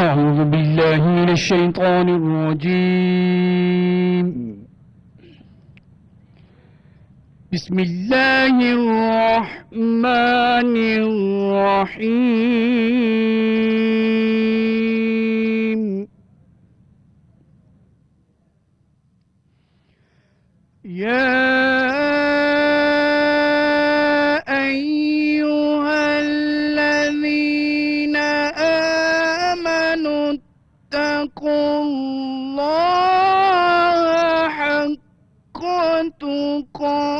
أعوذ بالله من الشيطان الرجيم. بسم الله الرحمن الرحيم. يا أيها الذين آمنوا اتقوا الله حق تقاته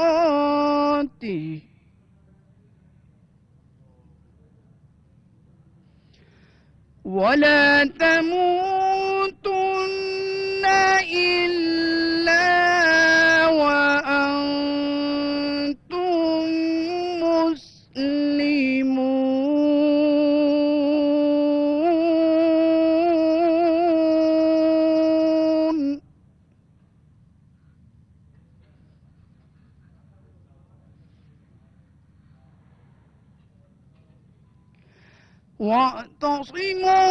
ولا تموتن إلا وأنتم مسلمون. واعتصموا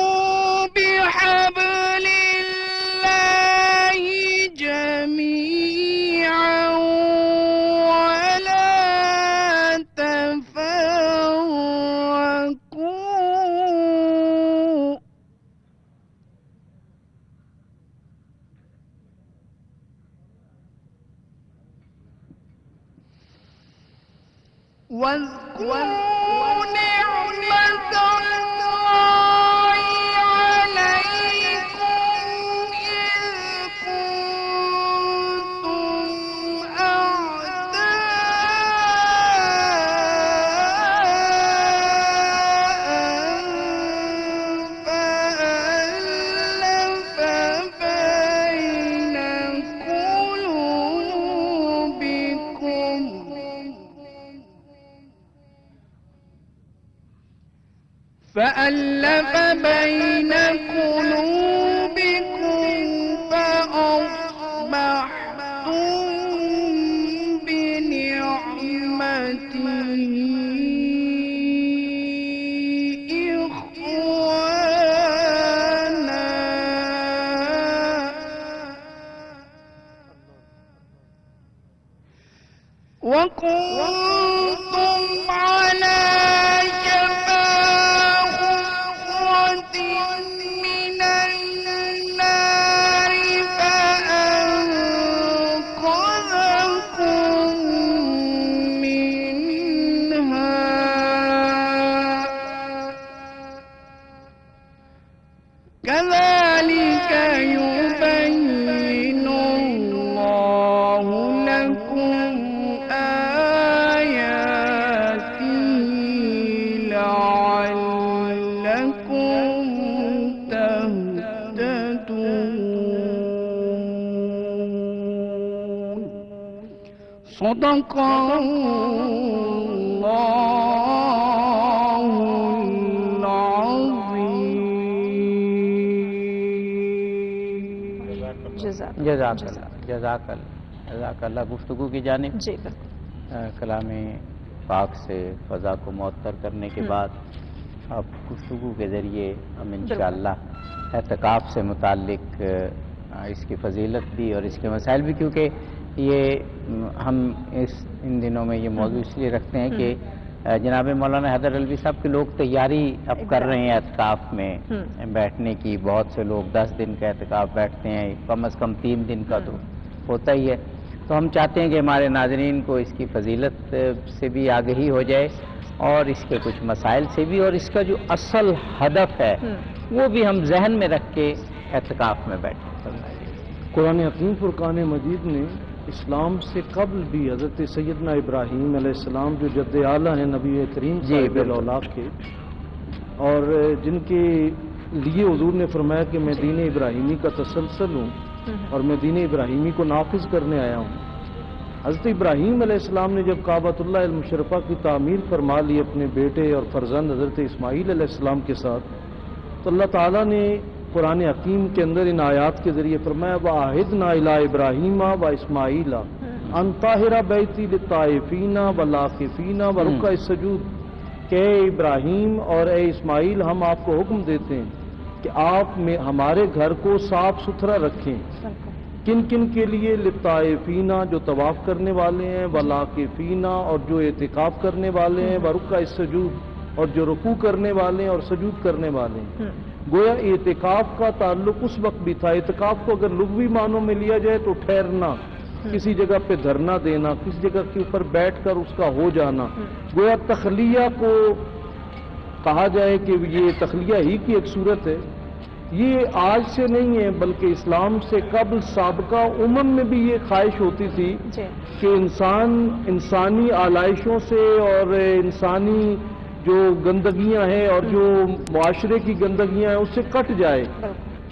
بحبل الله جميعا ولا تفرقوا واذكروا نعمة الله عليكم إذ كنتم أعداء فألف بين قلوبكم فأصبحتم بنعمته إخوانا وكنتم على شفا حفرة من النار فأنقذكم منها كذلك يبين الله لكم آياته لعلكم تهتدون صدق الله العظيم جزاک جزاک اللہ گفتگو کی جانب جی بالکل کلام پاک سے فضا کو معطر کرنے کے بعد اب گفتگو کے ذریعے ہم انشاءاللہ اعتکاف سے متعلق اس کی فضیلت بھی اور اس کے مسائل بھی، کیونکہ یہ ہم ان دنوں میں یہ موضوع اس لیے رکھتے ہیں کہ جناب مولانا حیدر علوی صاحب کے لوگ تیاری اب کر رہے ہیں اعتکاف میں بیٹھنے کی. بہت سے لوگ 10 دن کا اعتکاف بیٹھتے ہیں، کم از کم 3 دن کا تو ہوتا ہی ہے. تو ہم چاہتے ہیں کہ ہمارے ناظرین کو اس کی فضیلت سے بھی آگہی ہو جائے اور اس کے کچھ مسائل سے بھی، اور اس کا جو اصل ہدف ہے وہ بھی ہم ذہن میں رکھ کے اعتکاف میں بیٹھیں. قرآن حکیم فرقان مجید نے اسلام سے قبل بھی حضرت سیدنا ابراہیم علیہ السلام جو جد اعلیٰ ہیں نبی کریم صاحب الاولاق کے، اور جن کے لیے حضور نے فرمایا کہ میں دین ابراہیمی کا تسلسل ہوں اور میں دین ابراہیمی کو نافذ کرنے آیا ہوں. حضرت ابراہیم علیہ السلام نے جب کعبۃ اللہ المشرفہ کی تعمیر فرما لی اپنے بیٹے اور فرزند حضرت اسماعیل علیہ السلام کے ساتھ، تو اللہ تعالیٰ نے قرآن حکیم کے اندر ان آیات کے ذریعے فرمایا وَعَهِدْنَا إِلَىٰ إِبْرَاهِيمَ وَإِسْمَاعِيلَ أَن طَاهِرَ بَيْتِي لِلطَّائِفِينَ وَالْعَاكِفِينَ وَرُكَّعِ السُّجُودِ کہ اے ابراہیم اور اے اسماعیل ہم آپ کو حکم دیتے ہیں کہ آپ ہمارے گھر کو صاف ستھرا رکھیں. کن کن کے لیے؟ للطائفین جو طواف کرنے والے ہیں، والعاکفین اور جو اعتکاف کرنے والے ہیں، ورکع السجود اور جو رکوع کرنے والے ہیں اور سجود کرنے والے ہیں. گویا اعتکاف کا تعلق اس وقت بھی تھا. اعتکاف کو اگر لغوی معنوں میں لیا جائے تو ٹھہرنا، کسی جگہ پہ دھرنا دینا، کسی جگہ کے اوپر بیٹھ کر اس کا ہو جانا. گویا تخلیہ کو کہا جائے کہ یہ تخلیہ ہی کی ایک صورت ہے. یہ آج سے نہیں ہے بلکہ اسلام سے قبل سابقہ میں بھی یہ خواہش ہوتی تھی کہ انسانی آلائشوں سے اور انسانی جو گندگیاں ہیں اور جو معاشرے کی گندگیاں ہیں اس سے کٹ جائے.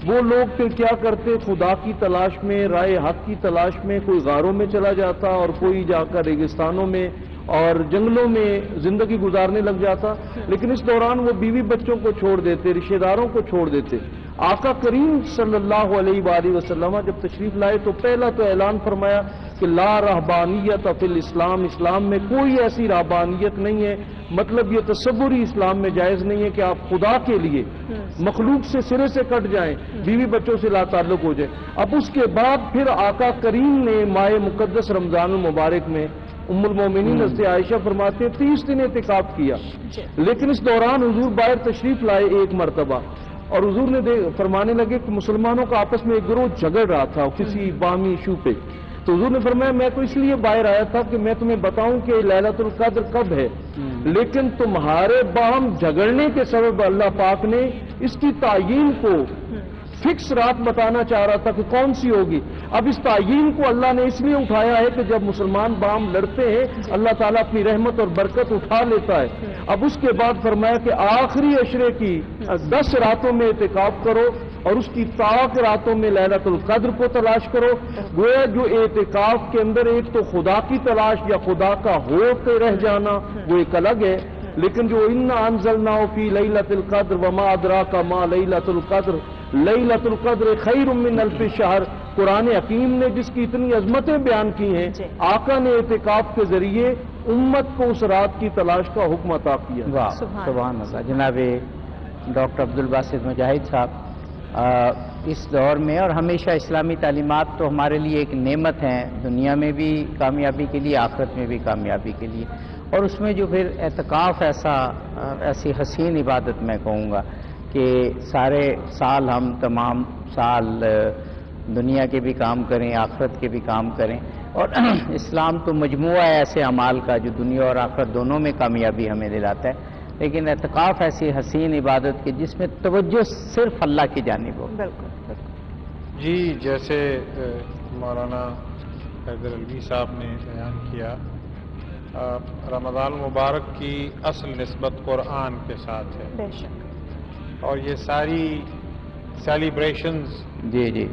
وہ لوگ پھر کیا کرتے؟ خدا کی تلاش میں، رائے حق کی تلاش میں کوئی غاروں میں چلا جاتا اور کوئی جا کر ریگستانوں میں اور جنگلوں میں زندگی گزارنے لگ جاتا، لیکن اس دوران وہ بیوی بچوں کو چھوڑ دیتے، رشتہ داروں کو چھوڑ دیتے۔ آقا کریم صلی اللہ علیہ وآلہ وسلم جب تشریف لائے تو پہلا تو اعلان فرمایا کہ لا رہبانیت فی الاسلام، اسلام میں کوئی ایسی رہبانیت نہیں ہے، مطلب یہ تصور ہی اسلام میں جائز نہیں ہے کہ آپ خدا کے لیے مخلوق سے سرے سے کٹ جائیں، بیوی بچوں سے لا تعلق ہو جائے۔ اب اس کے بعد پھر آقا کریم نے ماہ مقدس رمضان المبارک میں ام المومنین حضرت عائشہ فرماتے ہیں 30 دن اعتکاف کیا، لیکن اس دوران حضور باہر تشریف لائے ایک مرتبہ، اور حضور نے فرمانے لگے کہ مسلمانوں کا آپس میں ایک گروہ جھگڑ رہا تھا کسی باہمی ایشو پہ، تو حضور نے فرمایا میں تو اس لیے باہر آیا تھا کہ میں تمہیں بتاؤں کہ لیلۃ القدر کب ہے، لیکن تمہارے باہم جھگڑنے کے سبب اللہ پاک نے اس کی تعیین کو فکس رات بتانا چاہ رہا تھا کہ کون سی ہوگی۔ اب اس تعیین کو اللہ نے اس لیے اٹھایا ہے کہ جب مسلمان باہم لڑتے ہیں اللہ تعالیٰ اپنی رحمت اور برکت اٹھا لیتا ہے۔ اب اس کے بعد فرمایا کہ آخری عشرے کی 10 راتوں میں اعتکاف کرو اور اس کی طاق راتوں میں لیلۃ القدر کو تلاش کرو۔ گویا جو اعتکاف کے اندر ایک تو خدا کی تلاش یا خدا کا ہوتے رہ جانا وہ ایک الگ ہے، لیکن جو انا انزلناہ فی لیلۃ القدر وما ادراک ما لیلۃ القدر لیلۃ القدر خیر من الف شہر، قرآن حکیم نے جس کی اتنی عظمتیں بیان کی ہیں، آقا نے اعتکاف کے ذریعے امت کو اس رات کی تلاش کا حکم عطا کیا۔ واہ سبحان اللہ۔ جناب ڈاکٹر عبدالباسط مجاہد صاحب، اس دور میں اور ہمیشہ اسلامی تعلیمات تو ہمارے لیے ایک نعمت ہیں، دنیا میں بھی کامیابی کے لیے، آخرت میں بھی کامیابی کے لیے، اور اس میں جو پھر اعتکاف ایسی حسین عبادت میں کہوں گا کہ سارے سال ہم تمام سال دنیا کے بھی کام کریں، آخرت کے بھی کام کریں، اور اسلام تو مجموعہ ہے ایسے اعمال کا جو دنیا اور آخرت دونوں میں کامیابی ہمیں دلاتا ہے، لیکن اعتکاف ایسی حسین عبادت کی جس میں توجہ صرف اللہ کی جانب ہو۔ بالکل جی، جیسے مولانا حیدر علوی صاحب نے بیان کیا، رمضان المبارک کی اصل نسبت قرآن کے ساتھ ہے، بے شک، اور یہ ساری سیلیبریشنز جی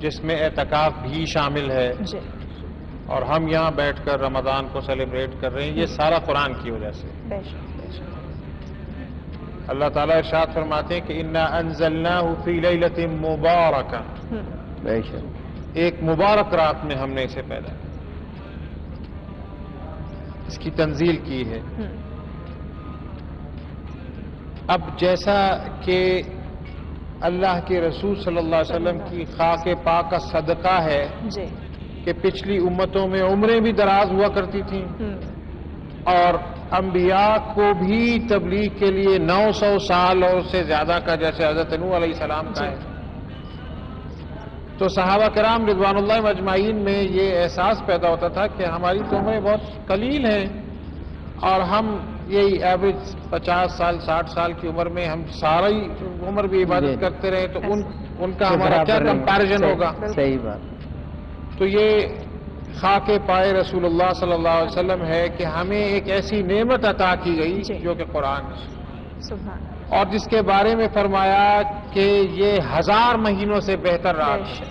جس میں اعتکاف بھی شامل ہے، جی اور ہم یہاں بیٹھ کر رمضان کو سیلیبریٹ کر رہے ہیں، یہ سارا قرآن کی وجہ سے۔ بے شک، اللہ تعالیٰ ارشاد فرماتے ہیں کہ انا انزلناہ فی لیلۃ مبارکہ، بے شک، ایک مبارک رات میں ہم نے اسے پیدا کیا، اس کی تنزیل کی ہے۔ اب جیسا کہ اللہ کے رسول صلی اللہ علیہ وسلم کی خاک پاک کا صدقہ ہے جی کہ پچھلی امتوں میں عمریں بھی دراز ہوا کرتی تھیں، اور انبیاء کو بھی تبلیغ کے لیے 900 سال اور اس سے زیادہ کا، جیسے حضرت نوح علیہ السلام کا ہے، تو صحابہ کرام رضوان اللہ مجمعین میں یہ احساس پیدا ہوتا تھا کہ ہماری تو عمریں بہت قلیل ہیں، اور ہم یہی ایوریج 50 سال 60 سال کی عمر میں ہم ساری عمر بھی عبادت کرتے رہے تو ان کا ہمارا کیا کمپیریزن ہوگا؟ صحیح بات۔ تو یہ خاک پائے رسول اللہ صلی اللہ علیہ وسلم ہے کہ ہمیں ایک ایسی نعمت عطا کی گئی جو کہ قرآن ہے، سبحان، اور جس کے بارے میں فرمایا کہ یہ 1000 مہینوں سے بہتر رات ہے،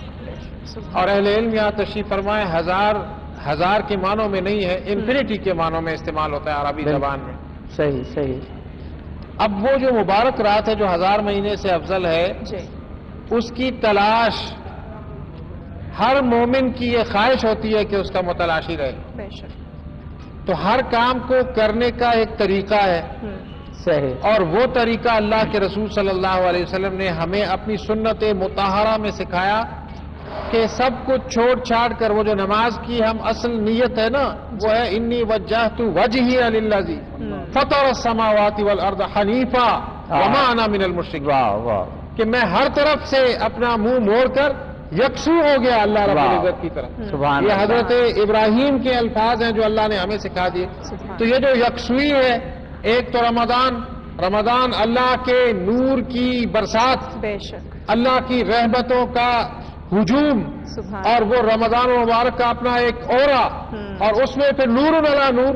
اور اہل علم یہاں تشریف فرمائے 1000 کے معنوں میں نہیں ہے، انفینٹی کے معنوں میں استعمال ہوتا ہے عربی زبان میں۔ صحیح۔ اب وہ جو مبارک رات ہے جو 1000 مہینے سے افضل ہے، اس کی تلاش ہر مومن کی یہ خواہش ہوتی ہے کہ اس کا متلاشی رہے، بے شک، تو ہر کام کو کرنے کا ایک طریقہ ہے، صحیح، اور وہ طریقہ اللہ کے رسول صلی اللہ علیہ وسلم نے ہمیں اپنی سنت مطہرہ میں سکھایا کہ سب کچھ چھوڑ چھاڑ کر وہ جو نماز کی ہم اصل نیت ہے نا، وہ ہے انی وجہت وجہی للذی فطر السماوات والارض حنیفا وما انا من المشرکین، واہ، کہ میں ہر طرف سے اپنا منہ موڑ کر یکسو ہو گیا اللہ رب العزت کی طرف۔ سبحان یہ اللہ۔ حضرت ابراہیم کے الفاظ ہیں جو اللہ نے ہمیں سکھا دیے۔ تو یہ جو یکسوئی ہے، ایک تو رمضان اللہ کے نور کی برسات، بے شک، اللہ کی رحمتوں کا ہجوم، اور وہ رمضان المبارک کا اپنا ایک اورا، اور اس میں پھر نور علی نور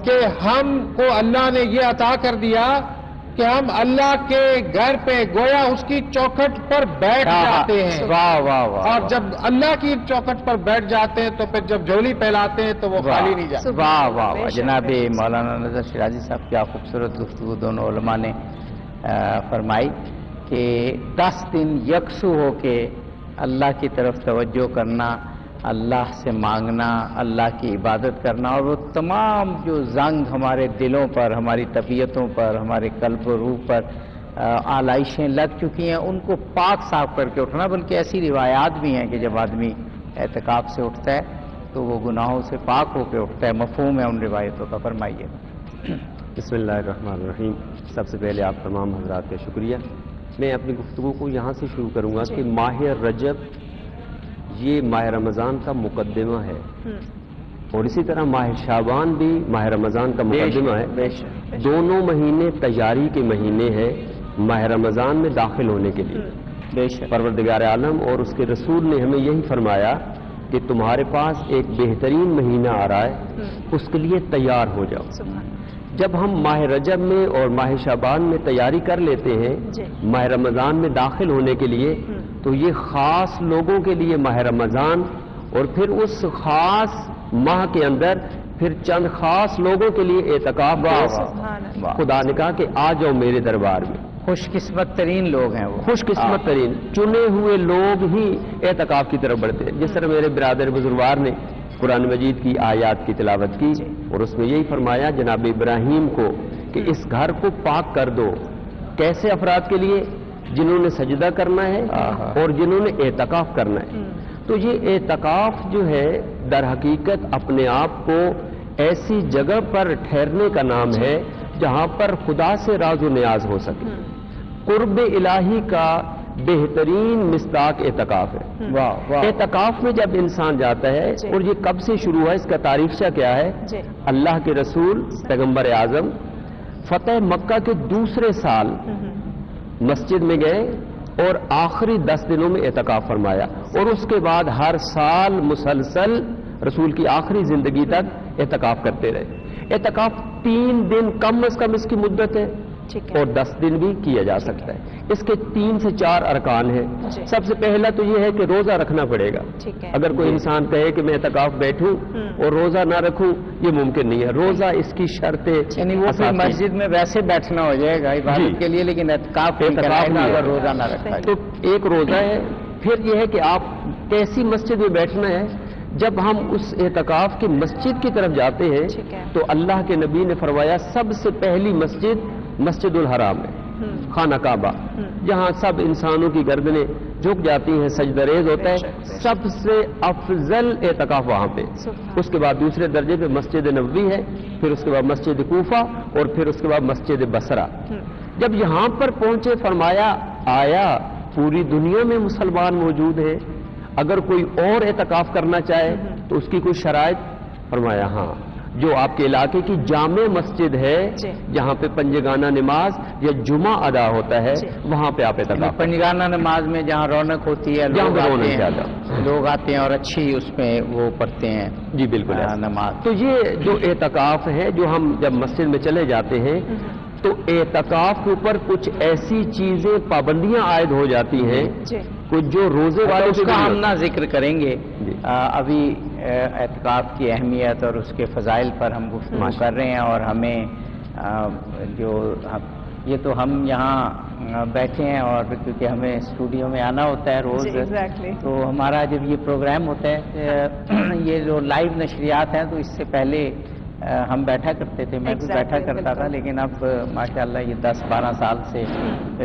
کہ ہم کو اللہ نے یہ عطا کر دیا کہ ہم اللہ کے گھر پہ گویا اس کی چوکھٹ پر بیٹھ جاتے ہیں، واہ واہ واہ، اور جب اللہ کی چوکھٹ پر بیٹھ جاتے ہیں تو پھر جب جھولی پھیلاتے ہیں تو وہ خالی نہیں جاتی۔ واہ واہ واہ، جناب مولانا نظر شیرازی صاحب کیا خوبصورت گفتگو دونوں علماء نے فرمائی کہ 10 دن یکسو ہو کے اللہ کی طرف توجہ کرنا، اللہ سے مانگنا، اللہ کی عبادت کرنا، اور وہ تمام جو زنگ ہمارے دلوں پر، ہماری طبیعتوں پر، ہمارے قلب و روح پر آلائشیں لگ چکی ہیں، ان کو پاک صاف کر کے اٹھنا۔ بلکہ ایسی روایات بھی ہیں کہ جب آدمی اعتکاف سے اٹھتا ہے تو وہ گناہوں سے پاک ہو کے اٹھتا ہے۔ مفہوم ہے ان روایتوں کا، فرمائیے۔ بسم اللہ الرحمن الرحیم۔ سب سے پہلے آپ تمام حضرات کا شکریہ۔ میں اپنی گفتگو کو یہاں سے شروع کروں گا کہ ماہ رجب یہ ماہ رمضان کا مقدمہ ہے، اور اسی طرح ماہ شعبان بھی ماہ رمضان کا مقدمہ ہے۔ دونوں مہینے تیاری کے مہینے ہیں ماہ رمضان میں داخل ہونے کے لیے۔ پروردگار عالم اور اس کے رسول نے ہمیں یہی فرمایا کہ تمہارے پاس ایک بہترین مہینہ آ رہا ہے، اس کے لیے تیار ہو جاؤ۔ جب ہم ماہ رجب میں اور ماہ شعبان میں تیاری کر لیتے ہیں ماہ رمضان میں داخل ہونے کے لیے، تو یہ خاص لوگوں کے لیے ماہ رمضان، اور پھر اس خاص ماہ کے اندر پھر چند خاص لوگوں کے لیے اعتکاف۔ خدا نے کہا کہ آ جاؤ میرے دربار میں۔ خوش قسمت ترین لوگ ہیں وہ، خوش قسمت ترین چنے ہوئے لوگ ہی اعتکاف کی طرف بڑھتے ہیں۔ جس طرح میرے برادر بزرگوار نے قرآن مجید کی آیات کی تلاوت کی، اور اس میں یہی فرمایا جناب ابراہیم کو کہ اس گھر کو پاک کر دو۔ کیسے افراد کے لیے؟ جنہوں نے سجدہ کرنا ہے اور جنہوں نے اعتکاف کرنا ہے۔ تو یہ اعتکاف جو ہے در حقیقت اپنے آپ کو ایسی جگہ پر ٹھہرنے کا نام ہے جہاں پر خدا سے راز و نیاز ہو سکے۔ قرب الہی کا بہترین مصداق اعتکاف ہے۔ اعتکاف میں جب انسان جاتا ہے، اور یہ کب سے شروع ہے، اس کا تاریخچہ کیا ہے؟ اللہ کے رسول پیغمبر اعظم فتح مکہ کے دوسرے سال مسجد میں گئے اور آخری 10 دنوں میں اعتکاف فرمایا، اور اس کے بعد ہر سال مسلسل رسول کی آخری زندگی تک اعتکاف کرتے رہے۔ اعتکاف 3 دن کم از کم اس کی مدت ہے، اور 10 دن بھی کیا جا سکتا ہے۔ اس کے 3 سے 4 ارکان ہیں۔ سب سے پہلا تو یہ ہے کہ روزہ رکھنا پڑے گا۔ اگر کوئی انسان کہے کہ میں اعتکاف بیٹھوں اور روزہ نہ رکھوں، یہ ممکن نہیں ہے۔ روزہ اس کی شرط ہے، یعنی وہ پھر مسجد میں ویسے بیٹھنا ہو جائے گا عبادت کے لیے، لیکن اعتکاف اگر روزہ نہ رکھا ہے تو ایک روزہ ہے۔ پھر یہ ہے کہ آپ کیسی مسجد میں بیٹھنا ہے۔ جب ہم اس اعتکاف کی مسجد کی طرف جاتے ہیں تو اللہ کے نبی نے فرمایا سب سے پہلی مسجد مسجد الحرام ہے، خانہ کعبہ، جہاں سب انسانوں کی گردنیں جھک جاتی ہیں، سجدہ ریز ہوتا ہے۔ سب سے افضل اعتکاف وہاں پہ۔ اس کے بعد دوسرے درجے پہ مسجد نبوی ہے، پھر اس کے بعد مسجد کوفہ، اور پھر اس کے بعد مسجد بصرہ۔ جب یہاں پر پہنچے فرمایا آیا پوری دنیا میں مسلمان موجود ہیں، اگر کوئی اور اعتکاف کرنا چاہے تو اس کی کوئی شرائط؟ فرمایا ہاں، جو آپ کے علاقے کی جامع مسجد ہے جہاں پہ پنجگانہ نماز یا جمعہ ادا ہوتا ہے، وہاں پہ آپ اعتکاف۔ پنجگانہ نماز میں جہاں رونق ہوتی ہے، لوگ آتے ہیں اور اچھی اس میں وہ پڑھتے ہیں۔ جی بالکل نماز۔ تو یہ جو اعتکاف ہے، جو ہم جب مسجد میں چلے جاتے ہیں تو اعتکاف کے اوپر کچھ ایسی چیزیں پابندیاں عائد ہو جاتی ہیں کچھ جو روزے والے اس کا ہم نہ ذکر کریں گے۔ ابھی اعتکاف کی اہمیت اور اس کے فضائل پر ہم گفتگو کر رہے ہیں، اور ہمیں یہ تو ہم یہاں بیٹھے ہیں، اور کیونکہ ہمیں اسٹوڈیو میں آنا ہوتا ہے روز، تو ہمارا جب یہ پروگرام ہوتا ہے، یہ جو لائیو نشریات ہیں، تو اس سے پہلے ہم بیٹھا کرتے تھے، میں بھی بیٹھا کرتا تھا، لیکن اب ماشاءاللہ یہ 10-12 سال سے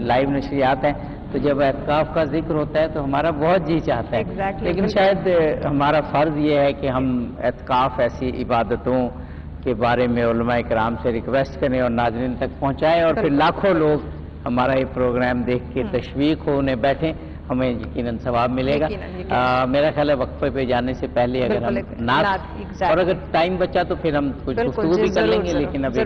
لائیو نشریات ہیں، تو جب اعتکاف کا ذکر ہوتا ہے تو ہمارا بہت جی چاہتا ہے، لیکن شاید ہمارا فرض یہ ہے کہ ہم اعتکاف ایسی عبادتوں کے بارے میں علماء کرام سے ریکویسٹ کریں اور ناظرین تک پہنچائیں، اور پھر لاکھوں لوگ ہمارا یہ پروگرام دیکھ کے تشویق ہو انہیں بیٹھیں، ہمیں یقیناً ثواب ملے گا۔ میرا خیال ہے وقفے پہ جانے سے پہلے اگر ہم نعت، اور اگر ٹائم بچا تو پھر ہم کچھ گفتگو بھی کر لیں گے، لیکن اب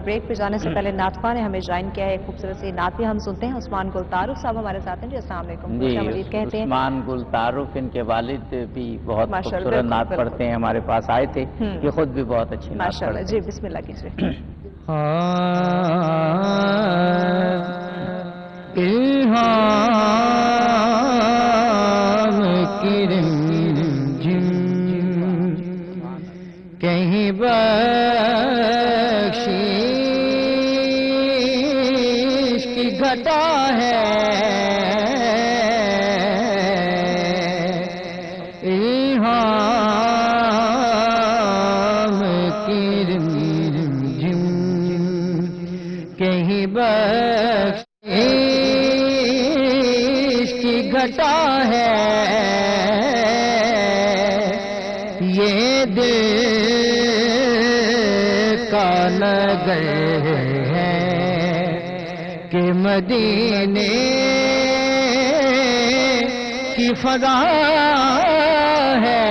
بریک پہ جانے سے پہلے نعت خوان نے ہمیں جوائن کیا ہے، خوبصورت سی نعت بھی ہم سنتے ہیں۔ عثمان گل تعارف صاحب ہمارے ساتھ ہیں جی، السلام علیکم۔ جی عثمان گل تعارف، ان کے والد بھی بہت خوبصورت نعت پڑھتے ہیں، ہمارے پاس آئے تھے، یہ خود بھی بہت اچھی نعت پڑھتے ہیں۔ جی بسم اللہ کیجیے۔ الہام کی رمجم کہیں بخشش کی گھٹا ہے الہام کی رمجم کہیں بخشش کی گھٹا ہے یہ دل کا نگر ہے کہ مدینے کی فضا ہے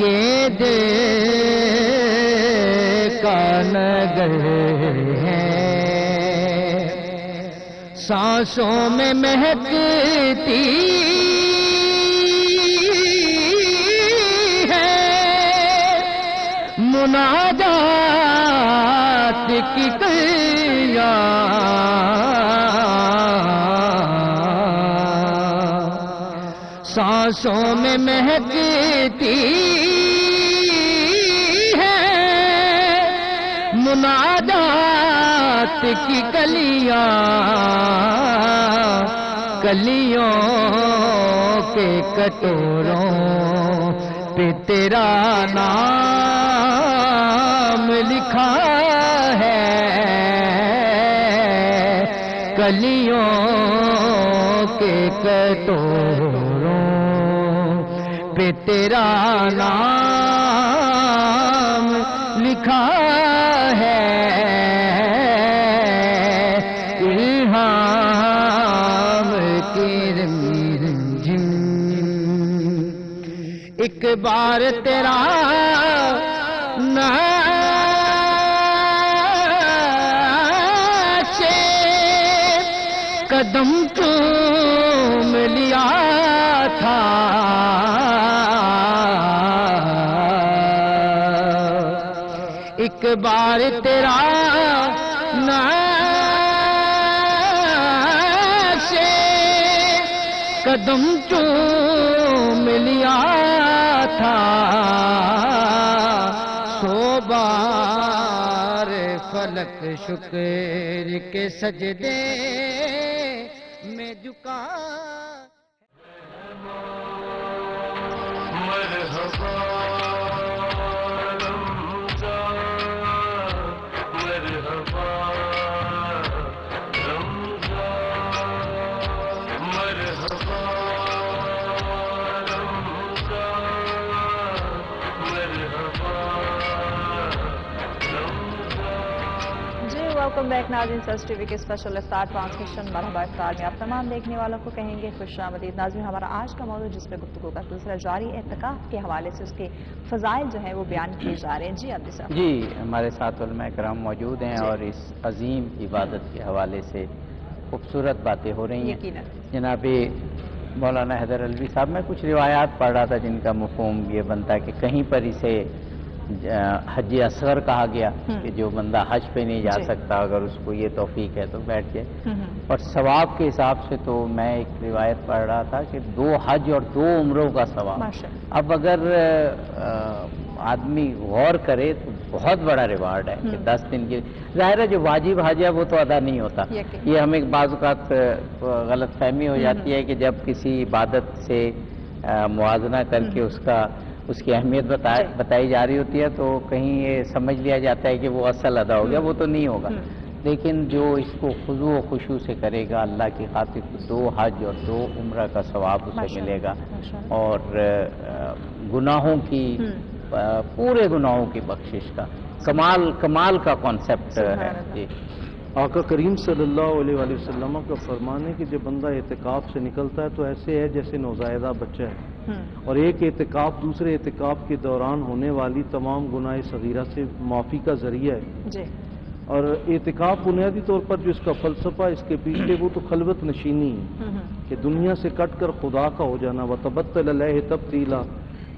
یہ دل کا نگر ہے سانسوں میں مہکتی مناجات کی کلیاں سانسوں میں مہکتی ہے مناجات کی کلیاں کلیوں کے کٹوروں پہ تیرا نام لکھا ہے کلیوں کے کٹوروں پہ تیرا نام لکھا ہے الہام کی رمجم ایک بار تیرا نقش قدم چوم لیا تھا ایک بار تیرا نقش قدم چوم لیا تھا سو بار فلک شکر کے سجدے میں جھکا مرحبا رمضان مرحبا رمضان مرحبا ویلکم بیک ناظرین، سرس ٹی وی کے اسپیشل افطار ٹرانسمیشن مرحبا افطار میں آپ تمام دیکھنے والوں کو کہیں گے خوش آمدید۔ ناظرین، ہمارا آج کا موضوع جس پہ گفتگو کا سلسلہ جاری اعتکاف کے حوالے سے اس کے فضائل جو ہیں وہ بیان کیے جا رہے ہیں۔ جی عبدی صاحب جی، ہمارے ساتھ علماء کرام موجود ہیں اور اس عظیم عبادت کے حوالے سے خوبصورت باتیں ہو رہی ہیں۔ یقیناً جناب مولانا حیدر علوی صاحب، میں کچھ روایات پڑھ رہا تھا جن کا مفہوم یہ بنتا ہے کہ کہیں پر اسے حج اصغر کہا گیا کہ جو بندہ حج پہ نہیں جا سکتا اگر اس کو یہ توفیق ہے تو بیٹھ جائے، اور ثواب کے حساب سے تو میں ایک روایت پڑھ رہا تھا کہ 2 حج اور 2 عمروں کا ثواب۔ اب اگر آدمی غور کرے تو بہت بڑا ریوارڈ ہے کہ 10 دن کی، ظاہر ہے جو واجب حج ہے وہ تو ادا نہیں ہوتا، یہ ہمیں بعض اوقات غلط فہمی ہو جاتی ہے کہ جب کسی عبادت سے موازنہ کر کے اس کی اہمیت بتائی جا رہی ہوتی ہے تو کہیں یہ سمجھ لیا جاتا ہے کہ وہ اصل ادا ہو گیا، وہ تو نہیں ہوگا، لیکن جو اس کو خضوع و خشوع سے کرے گا اللہ کی خاطر 2 حج اور 2 عمرہ کا ثواب اسے ملے گا، اور گناہوں کی پورے گناہوں کی بخشش کا کمال کا کانسیپٹ ہے۔ جی، آقا کریم صلی اللہ علیہ وآلہ وسلم کا فرمان ہے کہ جب بندہ اعتکاف سے نکلتا ہے تو ایسے ہے جیسے نوزائیدہ بچہ ہے، اور ایک اعتکاف دوسرے اعتکاف کے دوران ہونے والی تمام گناہ صغیرہ سے معافی کا ذریعہ ہے۔ اور اعتکاف بنیادی طور پر جو اس کا فلسفہ اس کے پیچھے وہ تو خلوت نشینی ہے کہ دنیا سے کٹ کر خدا کا ہو جانا، وَتَبَتَّلَ عَلَيْهِ تَبْتِيلًا،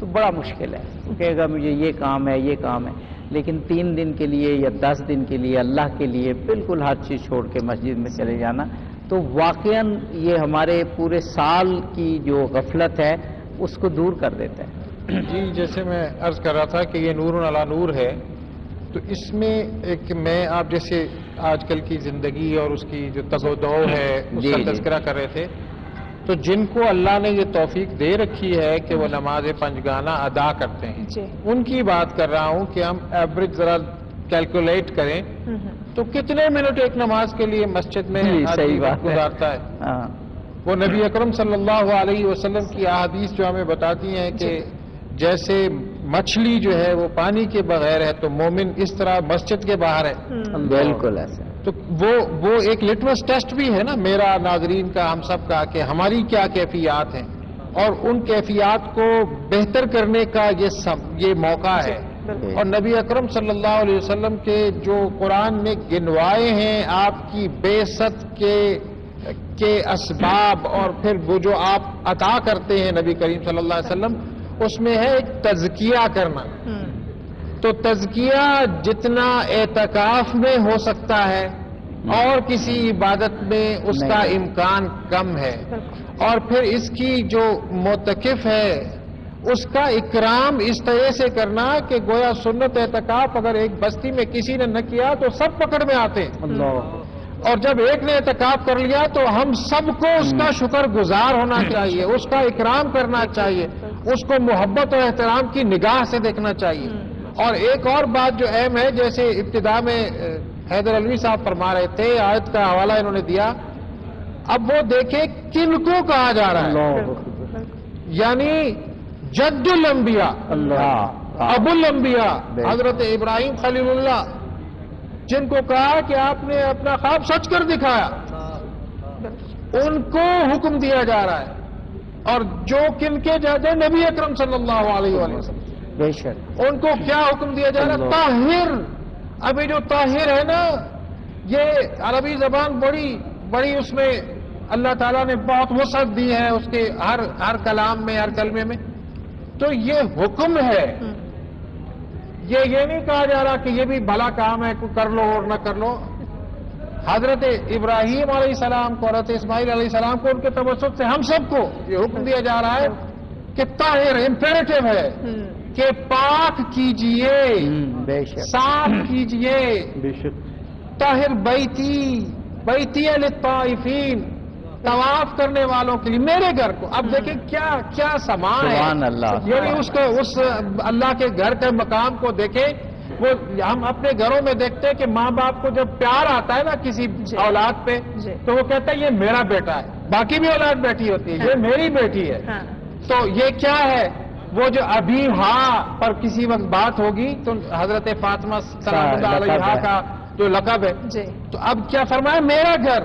تو بڑا مشکل ہے. وہ کہے گا مجھے یہ کام ہے، یہ کام ہے، لیکن 3 دن کے لیے یا 10 دن کے لیے اللہ کے لیے بالکل ہر چیز چھوڑ کے مسجد میں چلے جانا، تو واقعاً یہ ہمارے پورے سال کی جو غفلت ہے اس کو دور کر دیتا ہے. جی جیسے میں عرض کر رہا تھا کہ یہ نور علی نور ہے، تو اس میں ایک میں آپ جیسے آج کل کی زندگی اور اس کی جو تگ و دو ہے اس جی کا جی. تذکرہ کر رہے تھے، تو جن کو اللہ نے یہ توفیق دے رکھی ہے کہ وہ نماز پنجگانہ ادا کرتے ہیں، جی. ان کی بات کر رہا ہوں کہ ہم ایوریج ذرا کیلکولیٹ کریں تو کتنے منٹ ایک نماز کے لیے مسجد میں جی، صحیح آدمی بات ہے. گزارتا ہے. ہاں وہ نبی اکرم صلی اللہ علیہ وسلم کی احادیث جو ہمیں بتاتی ہیں کہ جیسے مچھلی جو ہے وہ پانی کے بغیر ہے تو مومن اس طرح مسجد کے باہر ہے. بالکل ایسا. تو وہ ایک لٹمس ٹیسٹ بھی ہے نا میرا، ناظرین کا، ہم سب کا، کہ ہماری کیا کیفیات ہیں اور ان کیفیات کو بہتر کرنے کا یہ موقع ہے. اور نبی اکرم صلی اللہ علیہ وسلم کے جو قرآن میں گنوائے ہیں آپ کی بعثت کے اسباب اور پھر وہ جو آپ عطا کرتے ہیں نبی کریم صلی اللہ علیہ وسلم، اس میں ہے ایک تزکیہ کرنا. تو تزکیہ جتنا اعتکاف میں ہو سکتا ہے اور کسی عبادت میں اس کا امکان کم ہے، اور پھر اس کی جو معتکف ہے اس کا اکرام اس طرح سے کرنا کہ گویا سنت اعتکاف اگر ایک بستی میں کسی نے نہ کیا تو سب پکڑ میں آتے ہیں، اور جب ایک نے اعتکاف کر لیا تو ہم سب کو اس کا شکر گزار ہونا چاہیے، اس کا اکرام کرنا چاہیے، اس کو محبت اور احترام کی نگاہ سے دیکھنا چاہیے. اور ایک اور بات جو اہم ہے، جیسے ابتدا میں حیدر علوی صاحب فرما رہے تھے، آیت کا حوالہ انہوں نے دیا، اب وہ دیکھیں کن کو کہا جا رہا ہے، یعنی جد الانبیاء، ابو الانبیاء حضرت ابراہیم خلیل اللہ، جن کو کہا کہ آپ نے اپنا خواب سچ کر دکھایا، ان کو حکم دیا جا رہا ہے. اور جو کن کے جاتے نبی اکرم صلی اللہ علیہ وآلہ وسلم، بے شک ان کو کیا حکم دیا جا رہا ہے؟ طاہر. ابھی جو طاہر ہے نا، یہ عربی زبان بڑی اس میں اللہ تعالیٰ نے بہت وسعت دی ہے اس کے ہر کلام میں، ہر کلمے میں. تو یہ حکم ہے، یہ نہیں کہا جا رہا کہ یہ بھی بھلا کام ہے کر لو اور نہ کر لو. حضرت ابراہیم علیہ السلام کو، حضرت اسماعیل علیہ السلام کو، ان کے توسط سے ہم سب کو یہ حکم دیا جا رہا ہے کہ طاہر امپیریٹو ہے کہ پاک کیجئے، بے شک صاف کیجئے. بے شک. طاہر بیتی للطائفین، طواف کرنے والوں کے لیے میرے گھر کو. اب دیکھیں کیا سامان ہے، سبحان اللہ. یعنی اس اللہ کے گھر کے مقام کو دیکھیں. وہ ہم اپنے گھروں میں دیکھتے ہیں کہ ماں باپ کو جب پیار آتا ہے نا کسی اولاد پہ تو وہ کہتا ہے یہ میرا بیٹا ہے، باقی بھی اولاد بیٹھی ہوتی ہے، یہ میری بیٹی ہے. تو یہ کیا ہے؟ وہ جو ابھی پر کسی وقت بات ہوگی تو حضرت فاطمہ سلام اللہ علیہا کا جو لقب ہے، تو اب کیا فرمایا؟ میرا گھر.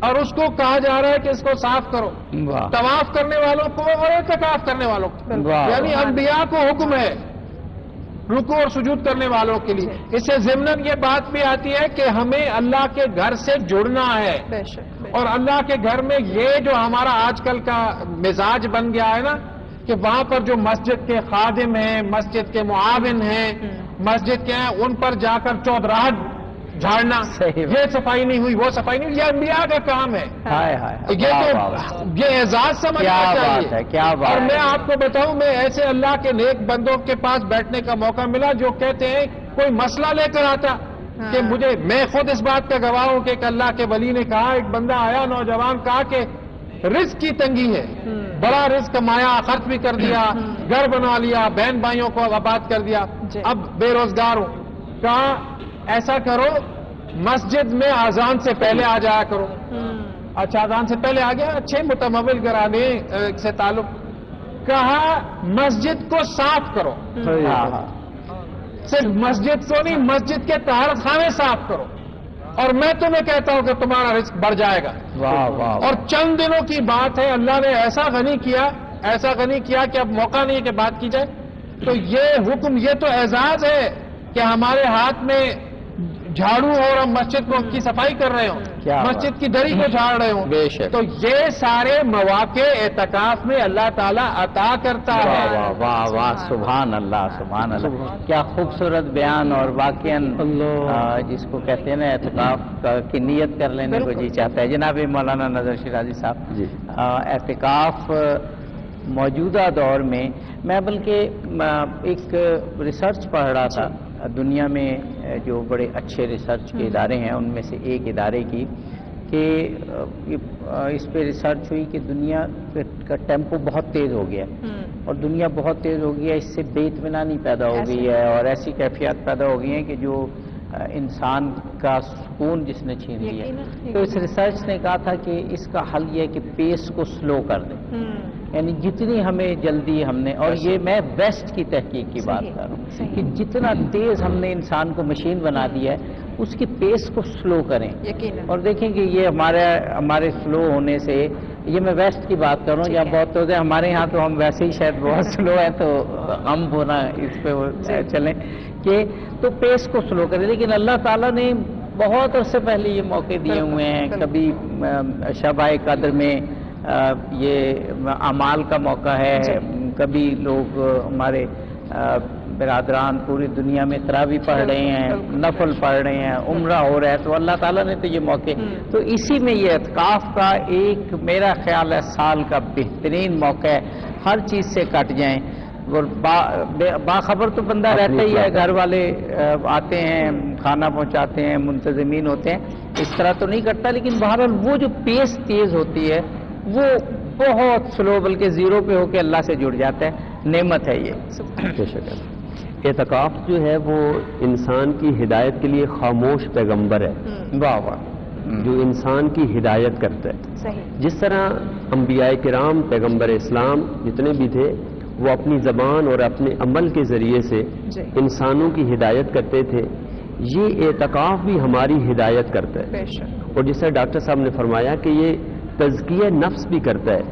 اور اس کو کہا جا رہا ہے کہ اس کو صاف کرو، طواف کرنے والوں کو اور اعتکاف کرنے والوں کو. یعنی انبیاء کو حکم ہے رکوع اور سجود کرنے والوں کے لیے. اس سے ضمناً یہ بات بھی آتی ہے کہ ہمیں اللہ کے گھر سے جڑنا ہے، اور اللہ کے گھر میں یہ جو ہمارا آج کل کا مزاج بن گیا ہے نا کہ وہاں پر جو مسجد کے خادم ہیں، مسجد کے معاون ہیں، مسجد کے ہیں، ان پر جا کر چودراہٹ جھاڑنا، یہ صفائی نہیں ہوئی، وہ صفائی نہیں ہوئی، یہ انبیاء کا کام ہے. یہ اعزاز سمجھنا چاہیے. کیا بات. اور میں آپ کو بتاؤں، میں ایسے اللہ کے نیک بندوں کے پاس بیٹھنے کا موقع ملا جو کہتے ہیں کوئی مسئلہ لے کر آتا کہ میں خود اس بات کا گواہ ہوں کہ ایک اللہ کے ولی نے کہا، ایک بندہ آیا نوجوان، کہا کہ رزق کی تنگی ہے، بڑا رزق کمایا، خرچ بھی کر دیا، گھر بنا لیا، بہن بھائیوں کو آباد کر دیا، اب بے روزگار ہوں. کہا ایسا کرو مسجد میں اذان سے پہلے آ جایا کرو. اچھا اذان سے پہلے آ گیا، اچھے متمول گھرانے سے تعلق. کہا مسجد کو صاف کرو، صرف مسجد کو نہیں، مسجد کے طہارت خانے صاف کرو، اور میں تمہیں کہتا ہوں کہ تمہارا رزق بڑھ جائے گا. اور چند دنوں کی بات ہے، اللہ نے ایسا غنی کیا کہ اب موقع نہیں ہے کہ بات کی جائے. تو یہ حکم، یہ تو اعزاز ہے کہ ہمارے ہاتھ میں جھاڑو ہو اور ہم مسجد کو کی صفائی کر رہے ہوں، کیا بات۔ مسجد کی دری کو جھاڑ رہے ہوں، بے شک۔ تو یہ سارے مواقع اعتکاف میں اللہ تعالیٰ عطا کرتا واہ ہے۔ واہ واہ واہ، سبحان اللہ سبحان اللہ، کیا خوبصورت بیان، اور واقعاً جس کو کہتے ہیں نا اعتکاف کی نیت کر لینے کو جی چاہتا ہے۔ جناب مولانا نظر شیرازی صاحب، جی۔ اعتکاف موجودہ دور میں بلکہ ایک ریسرچ پڑھ رہا تھا دنیا میں جو بڑے اچھے ریسرچ کے ادارے ہیں ان میں سے ایک ادارے کی، کہ اس پہ ریسرچ ہوئی کہ دنیا کا ٹیمپو بہت تیز ہو گیا ہے، اور دنیا بہت تیز ہو گیا ہے، اس سے بے اطمینانی پیدا ہو گئی ہے، اور ایسی کیفیات پیدا ہو گئی ہیں کہ جو انسان کا سکون جس نے چھین لیا ہے۔ تو اس ریسرچ نے کہا تھا کہ اس کا حل یہ ہے کہ پیس کو سلو کر دیں، یعنی جتنی ہمیں جلدی ہم نے، اور یہ میں ویسٹ کی تحقیق کی بات کر رہا ہوں کہ جتنا تیز ہم نے انسان کو مشین بنا دیا ہے اس کی پیس کو سلو کریں، اور دیکھیں کہ یہ ہمارے سلو ہونے سے، یہ میں ویسٹ کی بات کر رہا ہوں، جہاں بہت ہوتے ہیں ہمارے ہاں تو ہم ویسے ہی شاید بہت سلو ہے تو ہم ہونا اس پہ چلیں کہ تو پیس کو سلو کریں، لیکن اللہ تعالیٰ نے بہت عرصے پہلے یہ موقع دیے ہوئے ہیں، کبھی شبائے قدر میں یہ اعمال کا موقع ہے، کبھی لوگ ہمارے برادران پوری دنیا میں تراویح پڑھ رہے ہیں، نفل پڑھ رہے ہیں، عمرہ ہو رہا ہے، تو اللہ تعالیٰ نے تو یہ موقع، تو اسی میں یہ اعتکاف کا ایک میرا خیال ہے سال کا بہترین موقع ہے، ہر چیز سے کٹ جائیں، اور باخبر تو بندہ رہتا ہی ہے، گھر والے آتے ہیں، کھانا پہنچاتے ہیں، منتظمین ہوتے ہیں، اس طرح تو نہیں کرتا، لیکن بہرحال وہ جو پیس تیز ہوتی ہے وہ بہت سلو، بلکہ زیرو پہ ہو کے اللہ سے جڑ جاتا ہے، نعمت ہے یہ۔ بے شک۔ اعتکاف جو ہے وہ انسان کی ہدایت کے لیے خاموش پیغمبر ہے، واہ واہ، جو انسان کی ہدایت کرتا ہے۔ جس طرح انبیاء کرام پیغمبر اسلام جتنے بھی تھے وہ اپنی زبان اور اپنے عمل کے ذریعے سے انسانوں کی ہدایت کرتے تھے، یہ اعتکاف بھی ہماری ہدایت کرتا ہے، اور جس طرح ڈاکٹر صاحب نے فرمایا کہ یہ تزکیہ نفس بھی کرتا ہے،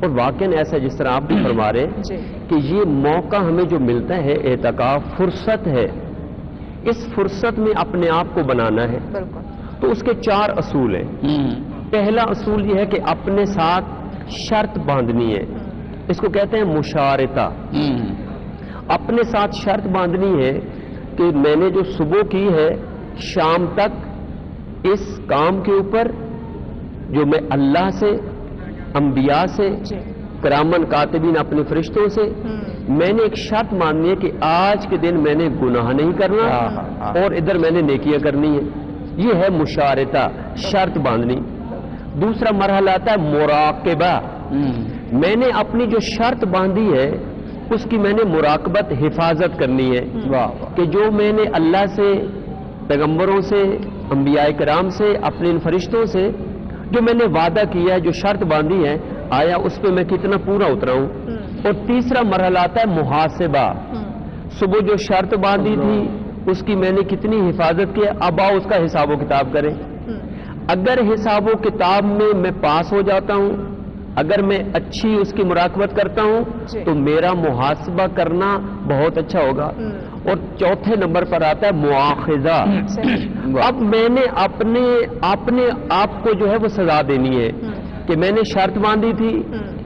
اور واقعاً ایسا جس طرح آپ بھی فرما رہے ہیں کہ یہ موقع ہمیں جو ملتا ہے اعتکاف فرصت ہے، اس فرصت میں اپنے آپ کو بنانا ہے، تو اس کے 4 اصول ہیں۔ پہلا اصول یہ ہے کہ اپنے ساتھ شرط باندھنی ہے، اس کو کہتے ہیں مشارطہ۔ اپنے ساتھ شرط باندھنی ہے کہ میں نے جو صبح کی ہے شام تک اس کام کے اوپر جو میں اللہ سے، انبیاء سے، کرامن کاتبین اپنے فرشتوں سے میں نے ایک شرط ماننی ہے کہ آج کے دن میں نے گناہ نہیں کرنا اور ادھر میں نے نیکیاں کرنی ہے، یہ ہے مشارطہ، شرط باندھنی۔ دوسرا مرحلہ آتا ہے مراقبہ، میں نے اپنی جو شرط باندھی ہے اس کی میں نے مراقبت، حفاظت کرنی ہے، کہ جو میں نے اللہ سے، پیغمبروں سے، انبیاء کرام سے، اپنے ان فرشتوں سے جو میں نے وعدہ کیا ہے، جو شرط باندھی ہے، آیا اس پہ میں کتنا پورا اترا ہوں۔ اور تیسرا مرحلہ آتا ہے محاسبہ، صبح جو شرط باندھی تھی اس کی میں نے کتنی حفاظت کی، اب آؤ اس کا حساب و کتاب کریں۔ اگر حساب و کتاب میں پاس ہو جاتا ہوں، اگر میں اچھی اس کی مراقبت کرتا ہوں تو میرا محاسبہ کرنا بہت اچھا ہوگا۔ اور چوتھے نمبر پر آتا ہے مواخذہ، اب میں نے اپنے آپ کو جو ہے وہ سزا دینی ہے کہ میں نے شرط باندھی تھی،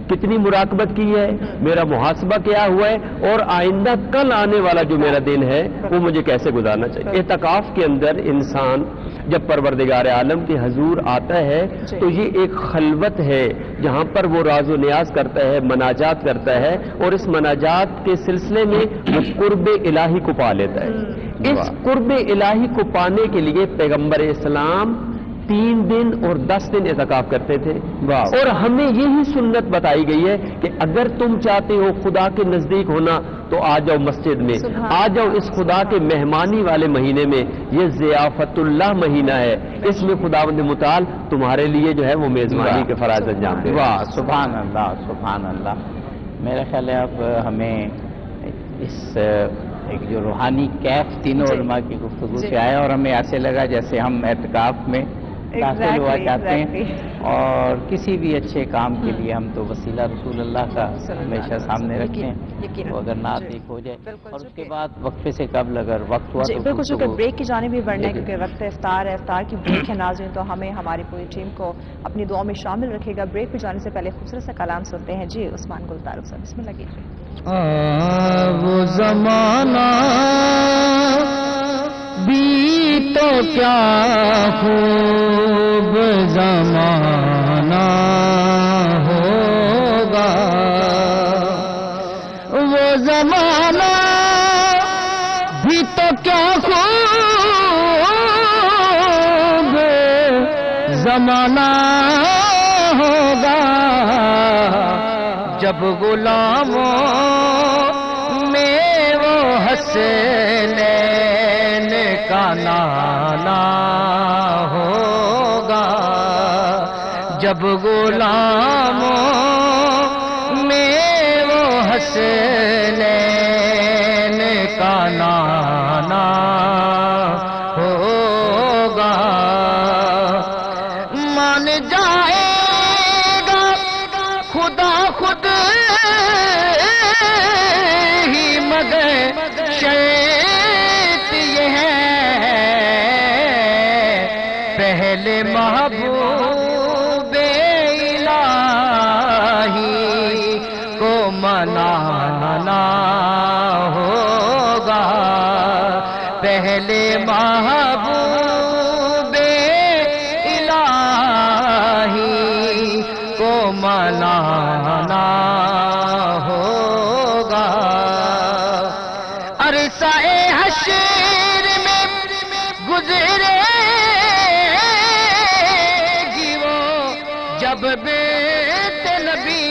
کتنی مراقبت کی ہے، میرا محاسبہ کیا ہوا ہے، اور آئندہ کل آنے والا جو میرا دن ہے وہ مجھے کیسے گزارنا چاہیے۔ اعتکاف کے اندر انسان جب پروردگار عالم کے حضور آتا ہے تو یہ ایک خلوت ہے جہاں پر وہ راز و نیاز کرتا ہے، مناجات کرتا ہے، اور اس مناجات کے سلسلے میں وہ قرب الہی کو پا لیتا ہے۔ اس قرب الہی کو پانے کے لیے پیغمبر اسلام 3 دن اور 10 دن اعتکاف کرتے تھے، اور ہمیں یہی سنت بتائی گئی ہے کہ اگر تم چاہتے ہو خدا کے نزدیک ہونا تو آ جاؤ مسجد میں، آ جاؤ اس خدا کے مہمانی والے مہینے میں، یہ ضیافت اللہ مہینہ ہے، اس میں خداوند متعال تمہارے لیے جو ہے وہ میزبانی کے فرائض انجام دے۔ واہ، سبحان اللہ سبحان اللہ۔ میرا خیال ہے اب ہمیں اس ایک جو روحانی کیف تینوں علماء کی گفتگو سے آیا، اور ہمیں ایسے لگا جیسے ہم اعتکاف میں داخل ہوا چاہتے ہیں، اور کسی بھی اچھے کام کے لیے ہم تو وسیلہ رسول اللہ کا ہمیشہ سامنے رکھتے ہیں، وہ اگر نعت ایک ہو جائے اور اس کے بعد وقفے سے قبل اگر وقت ہوا جی تو بالکل شکریہ. گفتگو- بریک کی جانب بھی بڑھنا ہے جی، کیونکہ وقت افطار ہے، افطار کی بریک ہے ناظرین، تو ہمیں ہماری پوری ٹیم کو اپنی دعاؤں میں شامل رکھے گا. بریک پہ جانے سے پہلے خوبصورت سا کلام سنتے ہیں جی عثمان گل طارق صاحب. بسم اللہ کیجیے. وہ زمانہ بھی تو کیا خوب زمانہ ہوگا، وہ زمانہ بھی تو کیا خوب زمانہ ہوگا، جب غلاموں میں وہ حسنین کا نانا ہوگا، جب غلاموں میں وہ حسنین کا نانا ہوگا، مان جائے گا خدا خود ہی، مگر شرط یہ ہے پہلے محبوب الہی کو منانا ہوگا، پہلے محبوب الہی کو منانا ہوگا، عرصہ حشر میں گزرے گی وہ جب بیت نبی،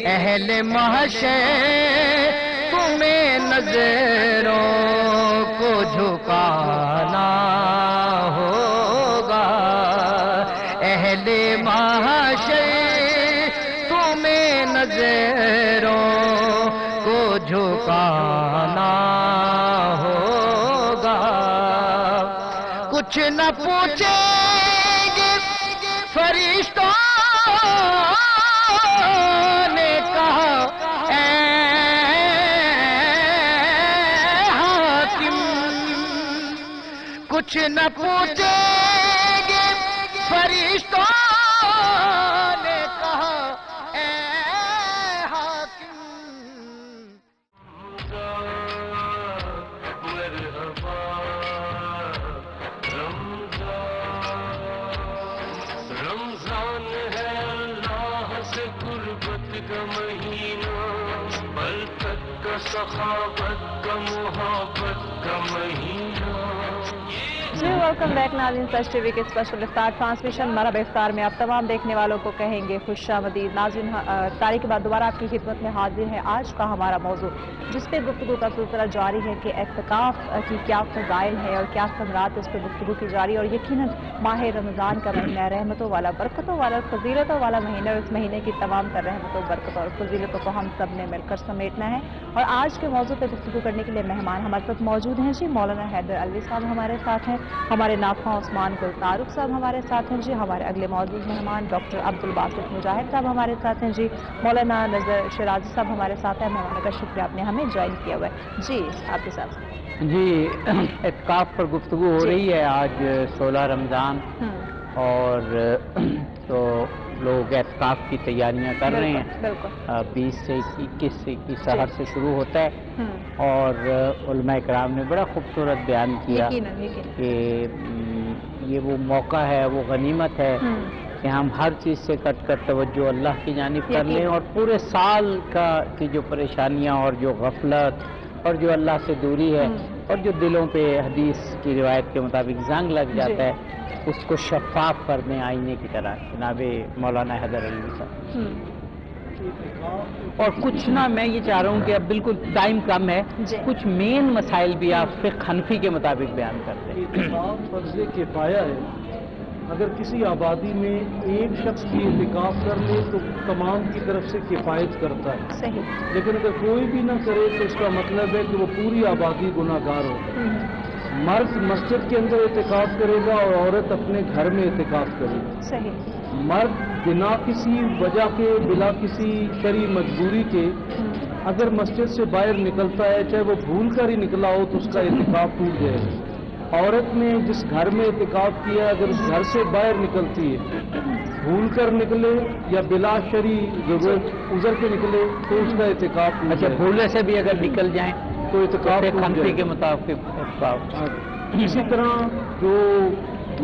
اہل محشر تمہیں نظروں کو جھکانا ہوگا، اہل محشر تمہیں نظروں کو جھکانا ہوگا، کچھ نہ پوچھیں گے فرشتوں نے کہا اے حاکم، کچھ نہ پوچھیں گے فرشتوں نے کہا اے حاکم. مرحبا رمضان ہے اللہ سے قربت کا مہینہ، برکت کا سخاوت کا محبت کا مہینہ. جی ویلکم بیک ناظرین. سچ ٹی وی کے اسپیشل افطار ٹرانسمیشن مرحب افطار میں آپ تمام دیکھنے والوں کو کہیں گے خوش آمدید. ناظرین افطاری کے بعد دوبارہ آپ کی خدمت میں حاضر ہے آج کا ہمارا موضوع، جس پہ گفتگو کا سلسلہ جاری ہے کہ اعتکاف کی کیا فضائل ہے اور کیا ثمرات اس پہ گفتگو کی جاری ہے. اور یقیناً ماہ رمضان کا مہینہ رحمتوں والا، برکتوں والا، فضیلتوں والا مہینہ، اور اس مہینے کی تمام تر رحمتوں، برکتوں اور فضیلتوں کو ہم سب نے مل کر سمیٹنا ہے. اور آج کے موضوع پہ گفتگو کرنے کے لیے مہمان ہمارے ساتھ موجود ہیں جی. مولانا حیدر علوی صاحب ہمارے ساتھ ہیں، ہمارے ناخواں عثمان گل طارق صاحب ہمارے ساتھ ہیں جی. ہمارے اگلے موجود مہمان ڈاکٹر عبدالباسط مجاہد صاحب ہمارے ساتھ ہیں جی. مولانا نظر شیرازی صاحب ہمارے ساتھ ہیں. مہمانوں کا شکریہ آپ نے ہمیں جوائن کیا ہوا ہے جی. آپ کے ساتھ جی اعتکاف پر گفتگو ہو رہی ہے. آج 16 رمضان اور تو لوگ اعتکاف کی تیاریاں کر رہے ہیں. بالکل 20 سے 21 سے 21 سحر سے شروع ہوتا ہے اور علماء کرام نے بڑا خوبصورت بیان کیا کہ یہ وہ موقع ہے، وہ غنیمت ہے کہ ہم ہر چیز سے کٹ کر توجہ اللہ کی جانب کر لیں اور پورے سال کی جو پریشانیاں اور جو غفلت اور جو اللہ سے دوری ہے اور جو دلوں پہ حدیث کی روایت کے مطابق زنگ لگ جاتا ہے اس کو شفاف کر دیں آئینے کی طرح. جناب مولانا حیدر علوی صاحب اور کچھ نہ میں یہ چاہ رہا ہوں کہ اب بالکل ٹائم کم ہے، کچھ مین مسائل بھی آپ فقہ حنفی کے مطابق بیان کرتے ہیں. فرض کفایہ ہے. اگر کسی آبادی میں ایک شخص بھی اعتکاف کر لے تو تمام کی طرف سے کفایت کرتا ہے. صحیح. لیکن اگر کوئی بھی نہ کرے تو اس کا مطلب ہے کہ وہ پوری آبادی گناہ گار ہو. مرد مسجد کے اندر اعتکاف کرے گا اور عورت اپنے گھر میں اعتکاف کرے گی. صحیح. مرد بنا کسی وجہ کے، بلا کسی شرعی مجبوری کے اگر مسجد سے باہر نکلتا ہے، چاہے وہ بھول کر ہی نکلا ہو، تو اس کا اعتکاف ٹوٹ جائے گا. عورت نے جس گھر میں اعتکاف کیا ہے، اگر اس گھر سے باہر نکلتی ہے، بھول کر نکلے یا بلا شرعی ضرورت عذر کے نکلے، تو اس کا اعتکاف ٹوٹ اچھا، جائے گا. بھولے سے بھی اگر نکل جائیں تو اعتکاف ٹوٹ کھنفی جائے کے گا. مطابق. اسی طرح جو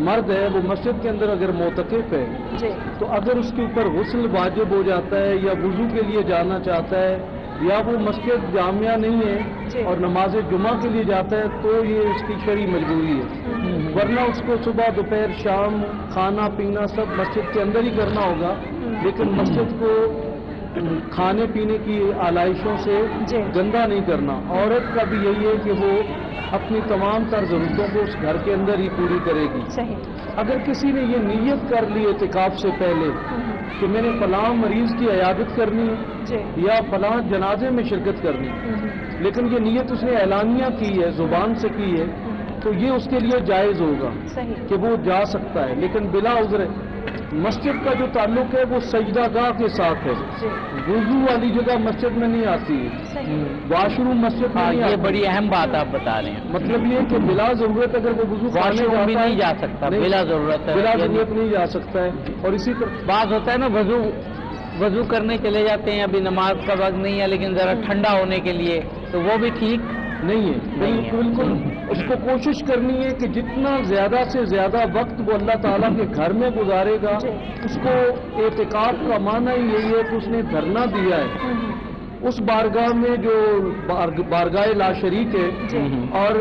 مرد ہے وہ مسجد کے اندر اگر معتکف ہے، جی. تو اگر اس کے اوپر غسل واجب ہو جاتا ہے یا وضو کے لیے جانا چاہتا ہے، یا وہ مسجد جامعہ نہیں جی. ہے اور نماز جمعہ کے لیے جاتا ہے، تو یہ اس کی شرعی مجبوری ہے. ورنہ اس کو صبح دوپہر شام کھانا پینا سب مسجد کے اندر ہی کرنا ہوگا، لیکن مسجد کو کھانے پینے کی آلائشوں سے جی. گندہ نہیں کرنا. عورت کا بھی یہی ہے کہ وہ اپنی تمام تر ضرورتوں کو اس گھر کے اندر ہی پوری کرے گی. صحیح. اگر کسی نے یہ نیت کر لی اعتکاف سے پہلے کہ میں نے فلاں مریض کی عیادت کرنی ہے جی. یا فلاں جنازے میں شرکت کرنی ہے، لیکن یہ نیت اس نے اعلانیہ کی ہے، زبان سے کی ہے، تو یہ اس کے لیے جائز ہوگا صحیح. کہ وہ جا سکتا ہے، لیکن بلا عذر ہے. مسجد کا جو تعلق ہے وہ سجدہ گاہ کے ساتھ ہے. جی. وضو والی جگہ مسجد میں نہیں آتی ہے، صحیح. واش روم مسجد میں ہاں، نہیں یہ آتی. بڑی اہم بات آپ بتا رہے ہیں. مطلب یہ کہ بلا ضرورت اگر وہ وضو واش کرنے روم بھی جاتا ہے نہیں جا سکتا نہیں، بلا ضرورت ہے. بلا یعنی ضرورت نہیں جا سکتا ہے. اور اسی طرح بعض ہوتا ہے نا، وضو کرنے چلے جاتے ہیں، ابھی نماز کا وقت نہیں ہے لیکن ذرا ٹھنڈا ہونے کے لیے، تو وہ بھی ٹھیک نہیں ہے. نہیں ہے. بالکل اس کو کوشش کرنی ہے کہ جتنا زیادہ سے زیادہ وقت وہ اللہ تعالیٰ کے گھر میں گزارے گا. جی. اس کو اعتکاف کا معنی ہی یہی ہے کہ اس نے دھرنا دیا ہے اس بارگاہ میں جو بارگاہ لا شریک ہے، جی. اور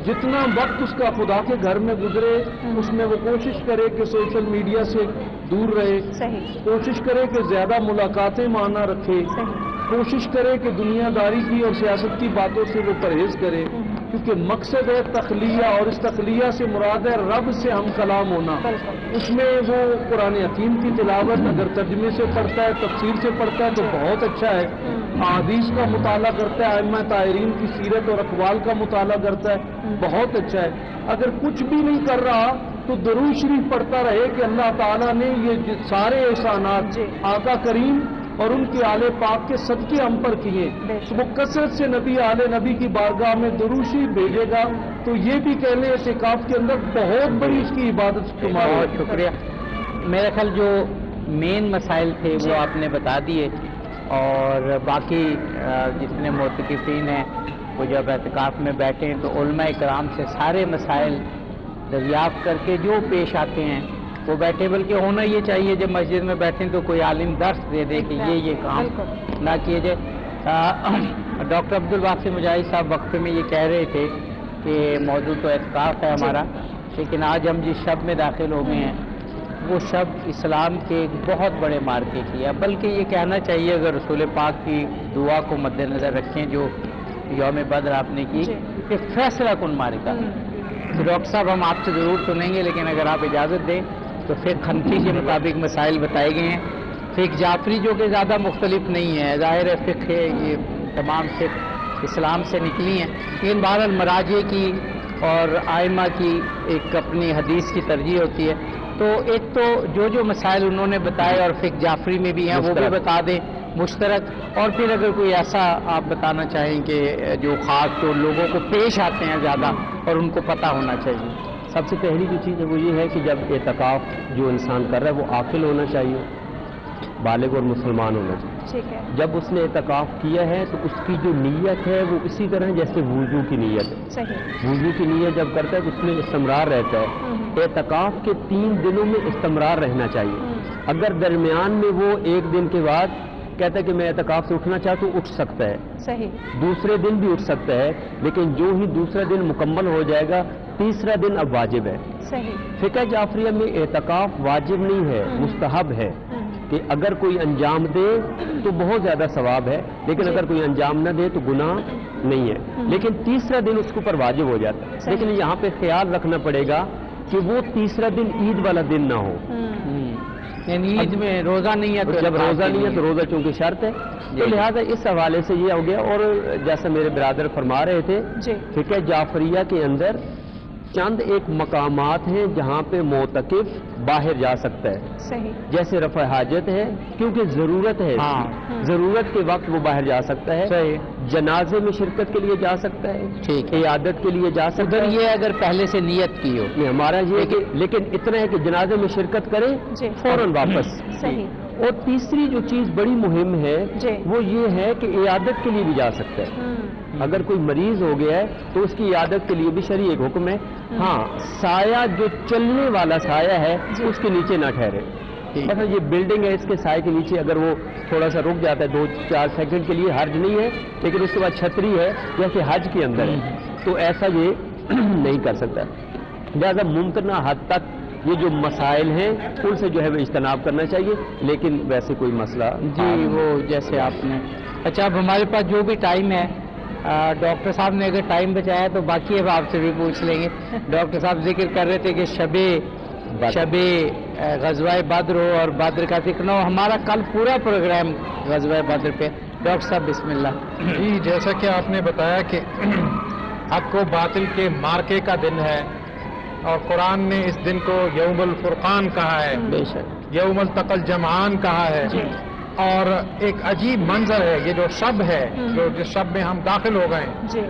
جتنا وقت اس کا خدا کے گھر میں گزرے اس میں وہ کوشش کرے کہ سوشل میڈیا سے دور رہے، صحیح. کوشش کرے کہ زیادہ ملاقاتیں مانا رکھے، صحیح. کوشش کرے کہ دنیا داری کی اور سیاست کی باتوں سے وہ پرہیز کرے، کیونکہ مقصد ہے تخلیہ، اور اس تخلیہ سے مراد ہے رب سے ہم کلام ہونا. بالکل. اس میں وہ قرآن حکیم کی تلاوت اگر ترجمے سے پڑھتا ہے، تفسیر سے پڑھتا ہے تو بہت اچھا ہے. احادیث کا مطالعہ کرتا ہے، ائمہ طاہرین کی سیرت اور اقوال کا مطالعہ کرتا ہے، بہت اچھا ہے. اگر کچھ بھی نہیں کر رہا تو درود شریف پڑھتا رہے کہ اللہ تعالیٰ نے یہ سارے احسانات جی. آقا کریم اور ان کے آل پاک کے صدقے ہم پر کیے، تو وہ کثرت سے نبی آل نبی کی بارگاہ میں درود شریف بھیجے گا. تو یہ بھی کہہ لیں اعتکاف کے اندر بہت بڑی اس کی عبادت شمار ہے. بہت شکریہ. میرا خیال جو مین مسائل تھے وہ آپ نے بتا دیے، اور باقی جتنے معتکفین ہیں وہ جب اعتکاف میں بیٹھیں تو علماء کرام سے سارے مسائل دریافت کر کے جو پیش آتے ہیں وہ بیٹھے. بلکہ ہونا یہ چاہیے جب مسجد میں بیٹھیں تو کوئی عالم درس دے دے کہ یہ کام نہ کیے جائے. ڈاکٹر عبدالباسط مجاہد صاحب وقفے میں یہ کہہ رہے تھے کہ موضوع تو اعتکاف ہے ہمارا، لیکن آج ہم جس شب میں داخل ہو گئے ہیں وہ شب اسلام کے ایک بہت بڑے مارکے کی ہے. بلکہ یہ کہنا چاہیے اگر رسول پاک کی دعا کو مد نظر رکھیں جو یوم بدر آپ نے کی کہ فیصلہ کن مارکا. تو ڈاکٹر صاحب ہم آپ سے ضرور سنیں گے، لیکن اگر آپ اجازت دیں تو فقہ حنفی کے مطابق مسائل بتائے گئے ہیں. فقہ جعفری جو کہ زیادہ مختلف نہیں ہے، ظاہر ہے فقہ ہے، یہ تمام فقہ اسلام سے نکلی ہیں، لیکن بہرحال مراجع کی اور آئمہ کی ایک اپنی حدیث کی ترجیح ہوتی ہے. تو ایک تو جو مسائل انہوں نے بتائے اور فقہ جعفری میں بھی ہیں وہ بھی بتا دیں مشترک، اور پھر اگر کوئی ایسا آپ بتانا چاہیں کہ جو خاص تو لوگوں کو پیش آتے ہیں زیادہ اور ان کو پتہ ہونا چاہیے. سب سے پہلی جو چیز ہے وہ یہ ہے کہ جب اعتکاف جو انسان کر رہا ہے وہ عاقل ہونا چاہیے، بالغ اور مسلمان ہونا چاہیے. ٹھیک ہے. جب اس نے اعتکاف کیا ہے تو اس کی جو نیت ہے وہ اسی طرح جیسے وضو کی نیت ہے. صحیح. وضو کی نیت جب کرتا ہے تو اس میں استمرار رہتا ہے. اعتکاف کے 3 دنوں میں استمرار رہنا چاہیے. اگر درمیان میں وہ ایک دن کے بعد کہتا ہے کہ میں اعتکاف سے اٹھنا چاہتا ہوں، اٹھ سکتا ہے. صحیح. دوسرے دن بھی اٹھ سکتا ہے، لیکن جو ہی دوسرا دن مکمل ہو جائے گا تیسرا دن اب واجب ہے. صحیح. فقہ جعفریہ میں اعتکاف واجب نہیں ہے، مستحب ہے کہ اگر کوئی انجام دے تو بہت زیادہ ثواب ہے، لیکن اگر کوئی انجام نہ دے تو گناہ نہیں ہے. لیکن تیسرا دن اس کے اوپر واجب ہو جاتا ہے. لیکن یہاں پہ خیال رکھنا پڑے گا کہ وہ تیسرا دن عید والا دن نہ ہو. یعنی عید میں روزہ نہیں ہے تو جب روزہ نہیں ہے تو روزہ چونکہ شرط ہے، تو لہٰذا اس حوالے سے یہ ہو گیا. اور جیسا میرے برادر فرما رہے تھے، جی فقہ جعفریہ کے اندر چند ایک مقامات ہیں جہاں پہ معتکف باہر جا سکتا ہے، صحیح. جیسے رفع حاجت ہے کیونکہ ضرورت ہے اس ہاں. کی، ضرورت کے وقت وہ باہر جا سکتا ہے. صحیح. جنازے میں شرکت کے لیے جا سکتا ہے، ٹھیک ہے. عیادت کے لیے جا سکتا ادھر ہے. یہ اگر پہلے سے نیت کی ہو. نہیں، ہمارا یہ ہے کہ لیکن اتنا ہے کہ جنازے میں شرکت کرے جی. فوراً واپس. صحیح. اور تیسری جو چیز بڑی مہم ہے جی. وہ یہ ہے کہ عیادت کے لیے بھی جا سکتا ہے. اگر کوئی مریض ہو گیا ہے تو اس کی عیادت کے لیے بھی شرعی ایک حکم ہے. ہاں، سایہ جو چلنے والا سایہ ہے اس کے نیچے نہ ٹھہرے. مثلا یہ بلڈنگ ہے، اس کے سائے کے نیچے اگر وہ تھوڑا سا رک جاتا ہے 2-4 سیکنڈ کے لیے حرج نہیں ہے، لیکن اس کے بعد چھتری ہے جیسے حج کے اندر ہے تو ایسا یہ نہیں کر سکتا. لہٰذا ممکنہ حد تک یہ جو مسائل ہیں ان سے جو ہے وہ اجتناب کرنا چاہیے، لیکن ویسے کوئی مسئلہ جی وہ جیسے آپ نے. اچھا، اب ہمارے پاس جو بھی ٹائم ہے، ڈاکٹر صاحب نے اگر ٹائم بچایا تو باقی اب آپ سے بھی پوچھ لیں گے. ڈاکٹر صاحب ذکر کر رہے تھے کہ شب غزوہ بدر ہو اور بدر کا ذکر نہ ہو. ہمارا کل پورا پروگرام غزوہ بدر پہ. ڈاکٹر صاحب بسم اللہ. جی، جیسا کہ آپ نے بتایا کہ حق و باطل کے مارکے کا دن ہے، اور قرآن نے اس دن کو یوم الفرقان کہا ہے، بے شک. یوم التقى الجمعان کہا ہے. اور ایک عجیب منظر ہے یہ جو شب ہے، جس شب میں ہم داخل ہو گئے ہیں. جی.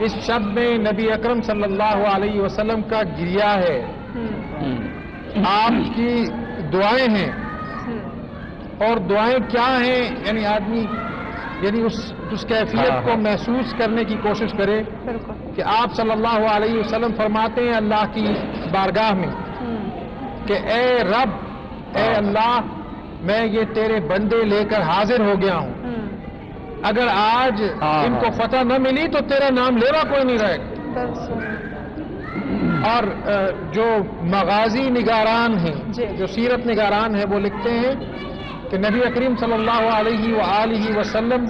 اس شب میں نبی اکرم صلی اللہ علیہ وسلم کا گریہ ہے، آپ کی دعائیں ہیں. اور دعائیں کیا ہیں؟ یعنی آدمی اس کیفیت کو محسوس کرنے کی کوشش کرے کہ آپ صلی اللہ علیہ وسلم فرماتے ہیں اللہ کی بارگاہ میں کہ اے رب، اے اللہ، میں یہ تیرے بندے لے کر حاضر ہو گیا ہوں. اگر آج ان کو فتح نہ ملی تو تیرا نام لینا کوئی نہیں رہے گا. اور جو مغازی نگاران ہیں، جو سیرت نگاران ہیں، وہ لکھتے ہیں کہ نبی کریم صلی اللہ علیہ وآلہ وسلم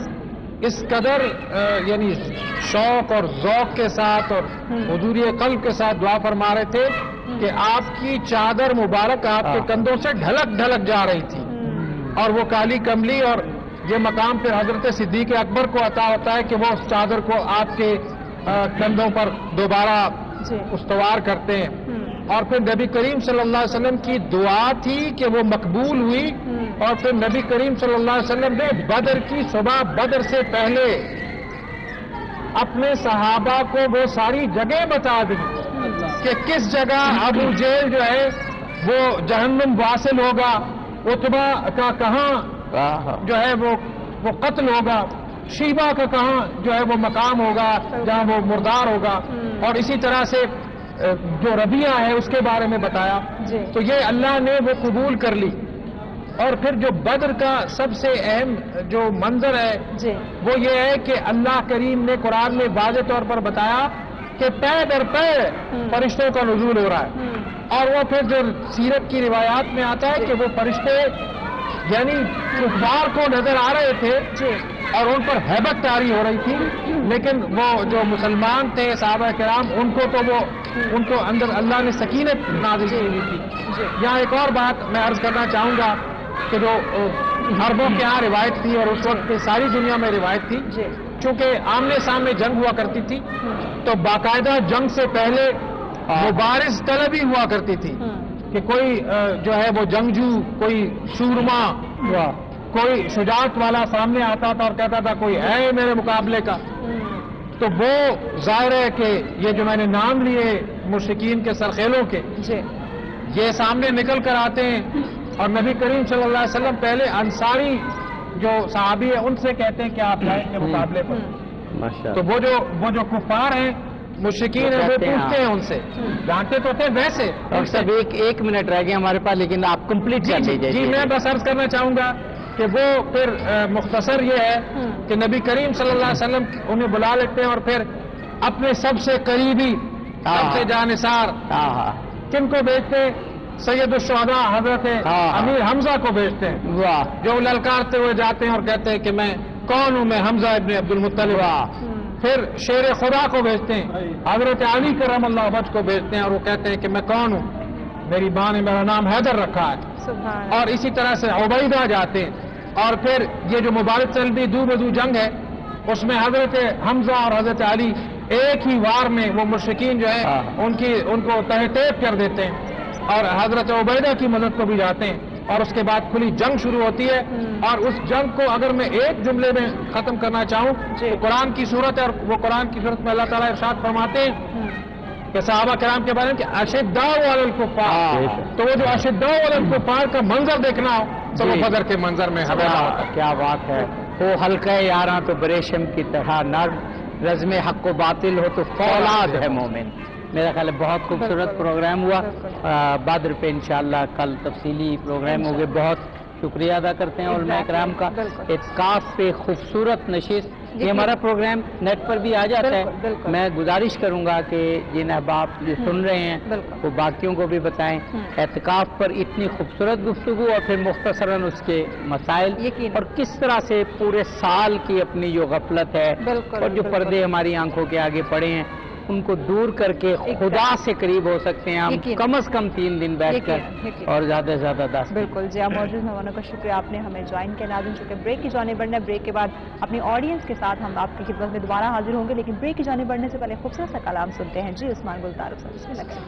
اس قدر یعنی شوق اور ذوق کے ساتھ اور حضور قلب کے ساتھ دعا فرما رہے تھے کہ آپ کی چادر مبارک آپ کے کندھوں سے ڈھلک ڈھلک جا رہی تھی، اور وہ کالی کملی. اور یہ مقام پھر حضرت صدیق اکبر کو عطا ہوتا ہے کہ وہ اس چادر کو آپ کے کندھوں پر دوبارہ استوار کرتے ہیں. اور پھر نبی کریم صلی اللہ علیہ وسلم کی دعا تھی کہ وہ مقبول ہوئی. اور پھر نبی کریم صلی اللہ علیہ وسلم نے بدر کی صبح، بدر سے پہلے اپنے صحابہ کو وہ ساری جگہ بتا دی کہ کس جگہ ابو جہل جو ہے وہ جہنم واصل ہوگا، عتبہ کا کہاں جو ہے وہ قتل ہوگا، شیبہ کا کہاں جو ہے وہ مقام ہوگا جہاں وہ مردار ہوگا. اور اسی طرح سے جو ربیہ ہے اس کے بارے میں بتایا. تو یہ اللہ نے وہ قبول کر لی. اور پھر جو بدر کا سب سے اہم جو منظر ہے وہ یہ ہے کہ اللہ کریم نے قرآن میں واضح طور پر بتایا کہ پے در پے فرشتوں کا نزول ہو رہا ہے. اور وہ پھر جو سیرت کی روایات میں آتا ہے کہ وہ فرشتے یعنی کفار کو نظر آ رہے تھے اور ان پر ہیبت طاری ہو رہی تھی، لیکن وہ جو مسلمان تھے صحابہ کرام ان کو اندر اللہ نے سکینت نازل کی ہوئی تھی. یہاں ایک اور بات میں عرض کرنا چاہوں گا کہ جو عربوں کے یہاں روایت تھی اور اس وقت ساری دنیا میں روایت تھی، چونکہ آمنے سامنے جنگ ہوا کرتی تھی تو باقاعدہ جنگ سے پہلے مبارز طلبی ہوا کرتی تھی کہ کوئی جو ہے وہ جنگجو، کوئی سورما، کوئی شجاعت والا سامنے آتا تھا اور کہتا تھا کوئی ہے میرے مقابلے کا. تو وہ ظاہر ہے کہ یہ جو میں نے نام لیے مشرکین کے سرخیلوں کے، یہ سامنے نکل کر آتے ہیں اور نبی کریم صلی اللہ علیہ وسلم پہلے انصاری جو صحابی ہیں ان سے کہتے ہیں کہ آپ جائیں کے مقابلے پر. تو وہ جو کفار ہیں، مشرکین ہیں، وہ پوچھتے ہیں ان سے، جانتے تو تھے ویسے. ڈاکٹر صاحب ایک منٹ رہ گیا ہمارے پاس، لیکن آپ کمپلیٹ کر لیجیے. جی میں بس عرض کرنا چاہوں گا کہ وہ پھر مختصر یہ ہے کہ نبی کریم صلی اللہ علیہ وسلم انہیں بلا لیتے ہیں اور پھر اپنے سب سے قریبی، سب سے جانثار کن کو بھیجتے ہیں؟ سید الشہداء حضرت امیر حمزہ کو بھیجتے ہیں، جو للکارتے ہوئے جاتے ہیں اور کہتے ہیں کہ میں کون ہوں، میں حمزہ ابن عبد المطلب. پھر شیر خدا کو بھیجتے ہیں، حضرت علی کرم اللہ وجہ کو بھیجتے ہیں اور وہ کہتے ہیں کہ میں کون ہوں. میری ماں نے میرا نام حیدر رکھا ہے. سبحان اور اسی طرح سے عبیدہ جاتے ہیں. اور پھر یہ جو مبارک چلتی دو بدو جنگ ہے اس میں حضرت حمزہ اور حضرت علی ایک ہی وار میں وہ مشرکین جو ہے ان کو تہہ ٹیپ کر دیتے ہیں اور حضرت عبیدہ کی مدد کو بھی جاتے ہیں. اور اس کے بعد کھلی جنگ شروع ہوتی ہے. اور اس جنگ کو اگر میں ایک جملے میں ختم کرنا چاہوں تو قرآن کی صورت ہے, اور وہ قرآن کی صورت میں اللہ تعالیٰ ارشاد فرماتے ہیں کہ صحابہ کرام کے بارے میں کہ اشداء علی الکفار, تو وہ جو اشداء علی الکفار کا منظر دیکھنا ہو تو وہ بدر کے منظر میں حوالہ ہوتا ہے. کیا بات ہے. وہ حلقہ یاراں تو بریشم کی طرح نرم, رزم حق و باطل ہو تو فولاد ہے مومن. میرا خیال ہے بہت خوبصورت پروگرام ہوا. بدر پہ انشاءاللہ کل تفصیلی پروگرام ہوگے. بہت شکریہ ادا کرتے ہیں علماء کرام کا. اعتکاف پہ خوبصورت نشست, یہ ہمارا پروگرام نیٹ پر بھی آ جاتا ہے. میں گزارش کروں گا کہ جن احباب جو سن رہے ہیں وہ باقیوں کو بھی بتائیں. اعتکاف پر اتنی خوبصورت گفتگو اور پھر مختصراً اس کے مسائل اور کس طرح سے پورے سال کی اپنی جو غفلت ہے اور جو پردے ہماری آنکھوں کے آگے پڑے ہیں ان کو دور کر کے خدا سے قریب ہو سکتے ہیں ہم کم از کم 3 دن بیٹھ کر اور زیادہ سے زیادہ 10. بالکل جی. موجود مہمانوں کا شکریہ, آپ نے ہمیں جوائن کیا. ناظرین چونکہ بریک کی جانب بڑھنا ہے, بریک کے بعد اپنی آڈینس کے ساتھ ہم آپ کی خدمت میں دوبارہ حاضر ہوں گے, لیکن بریک کی جانب بڑھنے سے پہلے خوبصورت سا کلام سنتے ہیں. جی عثمان گل تعارف صاحب بسم اللہ کریں.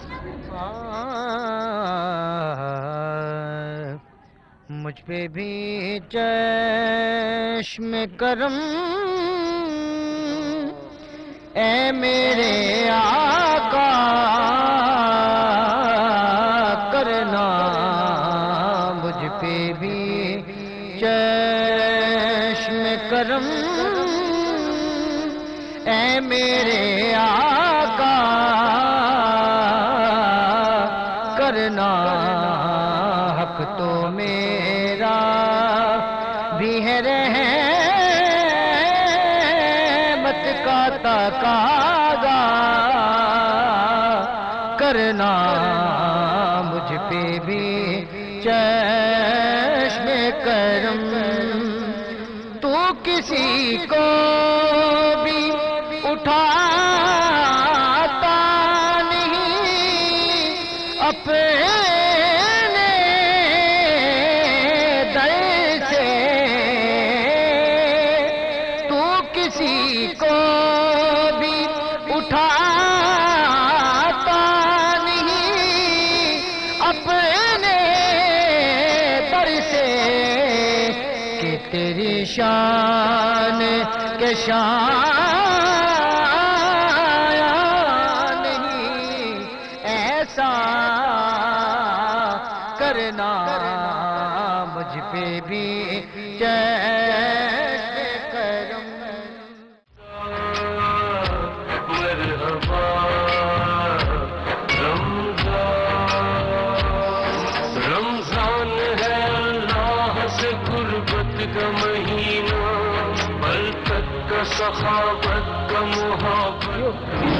مجھ پہ بھی چشم کرم اے میرے آقا کرنا, مجھ پہ بھی چشم کرم اے میرے آقا کرنا. حق تو میرا بھی ہے تقاضا کرنا, مجھ پہ بھی چشم کرم. تو کسی کو بھی اٹھاتا نہیں اپنے در سے, تو کسی کو اٹھاتا نہیں اپنے در سے کہ تیری شان کے شان نہیں ایسا کرنا, مجھ پہ بھی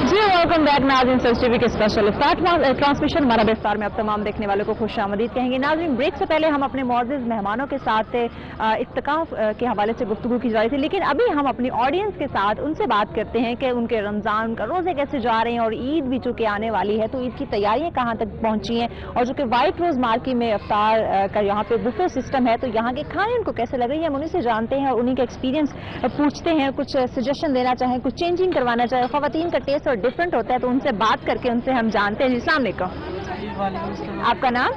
جی ویلکم بیک ناظرین. سرچ ٹی وی کے اسپیشل ٹرانسمیشن ہمارا بستار میں آپ تمام دیکھنے والوں کو خوش آمدید کہیں گے. ناظرین بریک سے پہلے ہم اپنے معزز مہمانوں کے ساتھ اعتکاف کے حوالے سے گفتگو کی جا رہی تھی, لیکن ابھی ہم اپنی آڈینس کے ساتھ ان سے بات کرتے ہیں کہ ان کے رمضان کا روزے کیسے جا رہے ہیں اور عید بھی چونکہ آنے والی ہے تو عید کی تیاریاں کہاں تک پہنچی ہیں, اور جو کہ وائٹ روز مارکیٹ میں افطار کا یہاں پہ بفے سسٹم ہے تو یہاں کے کھانے ان کو کیسے لگ رہی ہے. ہم انہیں سے جانتے ہیں اور انہیں کا ایکسپیرینس پوچھتے ہیں, کچھ سجیشن دینا چاہیں, کچھ چینجنگ کروانا چاہیں. خواتین کا ٹیسٹ اور ڈفرینٹ ہوتا ہے تو ان سے بات کر کے ان سے ہم جانتے ہیں. السلام علیکم. آپ کا نام؟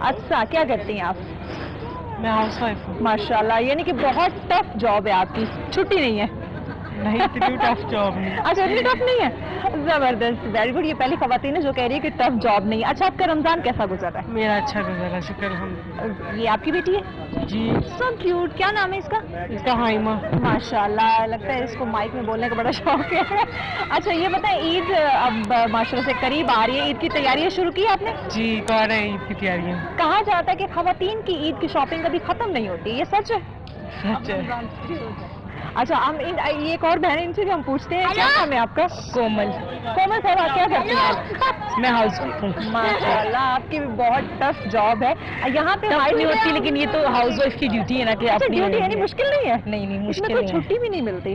اچھا, کیا کرتی ہیں آپ؟ میں ہاؤس وائف ہوں. ماشاء اللہ, یعنی کہ بہت ٹف جاب ہے آپ کی, چھٹی نہیں ہے؟ نہیں, اتنی ٹف جاب نہیں. اچھا اتنی ٹف نہیں ہے, زبردست, ویری گڈ. یہ پہلی خواتین ہے جو کہہ رہی ہے کہ ٹف جاب نہیں. اچھا آپ کا رمضان کیسا گزر رہا ہے؟ میرا اچھا گزرا, شکر الحمدللہ. یہ آپ کی بیٹی ہے؟ جی. So cute. کیا نام ہے اس کا؟ اس کا ہائمہ. ماشاء اللہ, لگتا ہے اس کو مائک میں بولنے کا بڑا شوق ہے. اچھا یہ بتائیں, عید اب ماشاء اللہ سے قریب آ رہی ہے, عید کی تیاریاں شروع کی آپ نے؟ جی کر رہے ہیں عید کی تیاریاں. کہا جاتا ہے کہ خواتین کی عید کی شاپنگ کبھی ختم نہیں ہوتی, یہ سچ ہے؟ سچ ہے. اچھا ہم یہ ایک اور بہن ان سے بھی ہم پوچھتے ہیں, کیا نام ہے آپ کا؟ کومل. کومل صاحب آپ کیا کرتی ہیں؟ میں ہاؤس وائف ہوں. ماشاء اللہ, آپ کی بھی بہت ٹف جاب ہے. یہاں پہ نہیں ہوتی, لیکن یہ تو ہاؤس وائف کی ڈیوٹی ہے نا کہ ڈیوٹی یعنی مشکل نہیں ہے؟ نہیں مشکل نہیں, چھٹی بھی نہیں ملتی.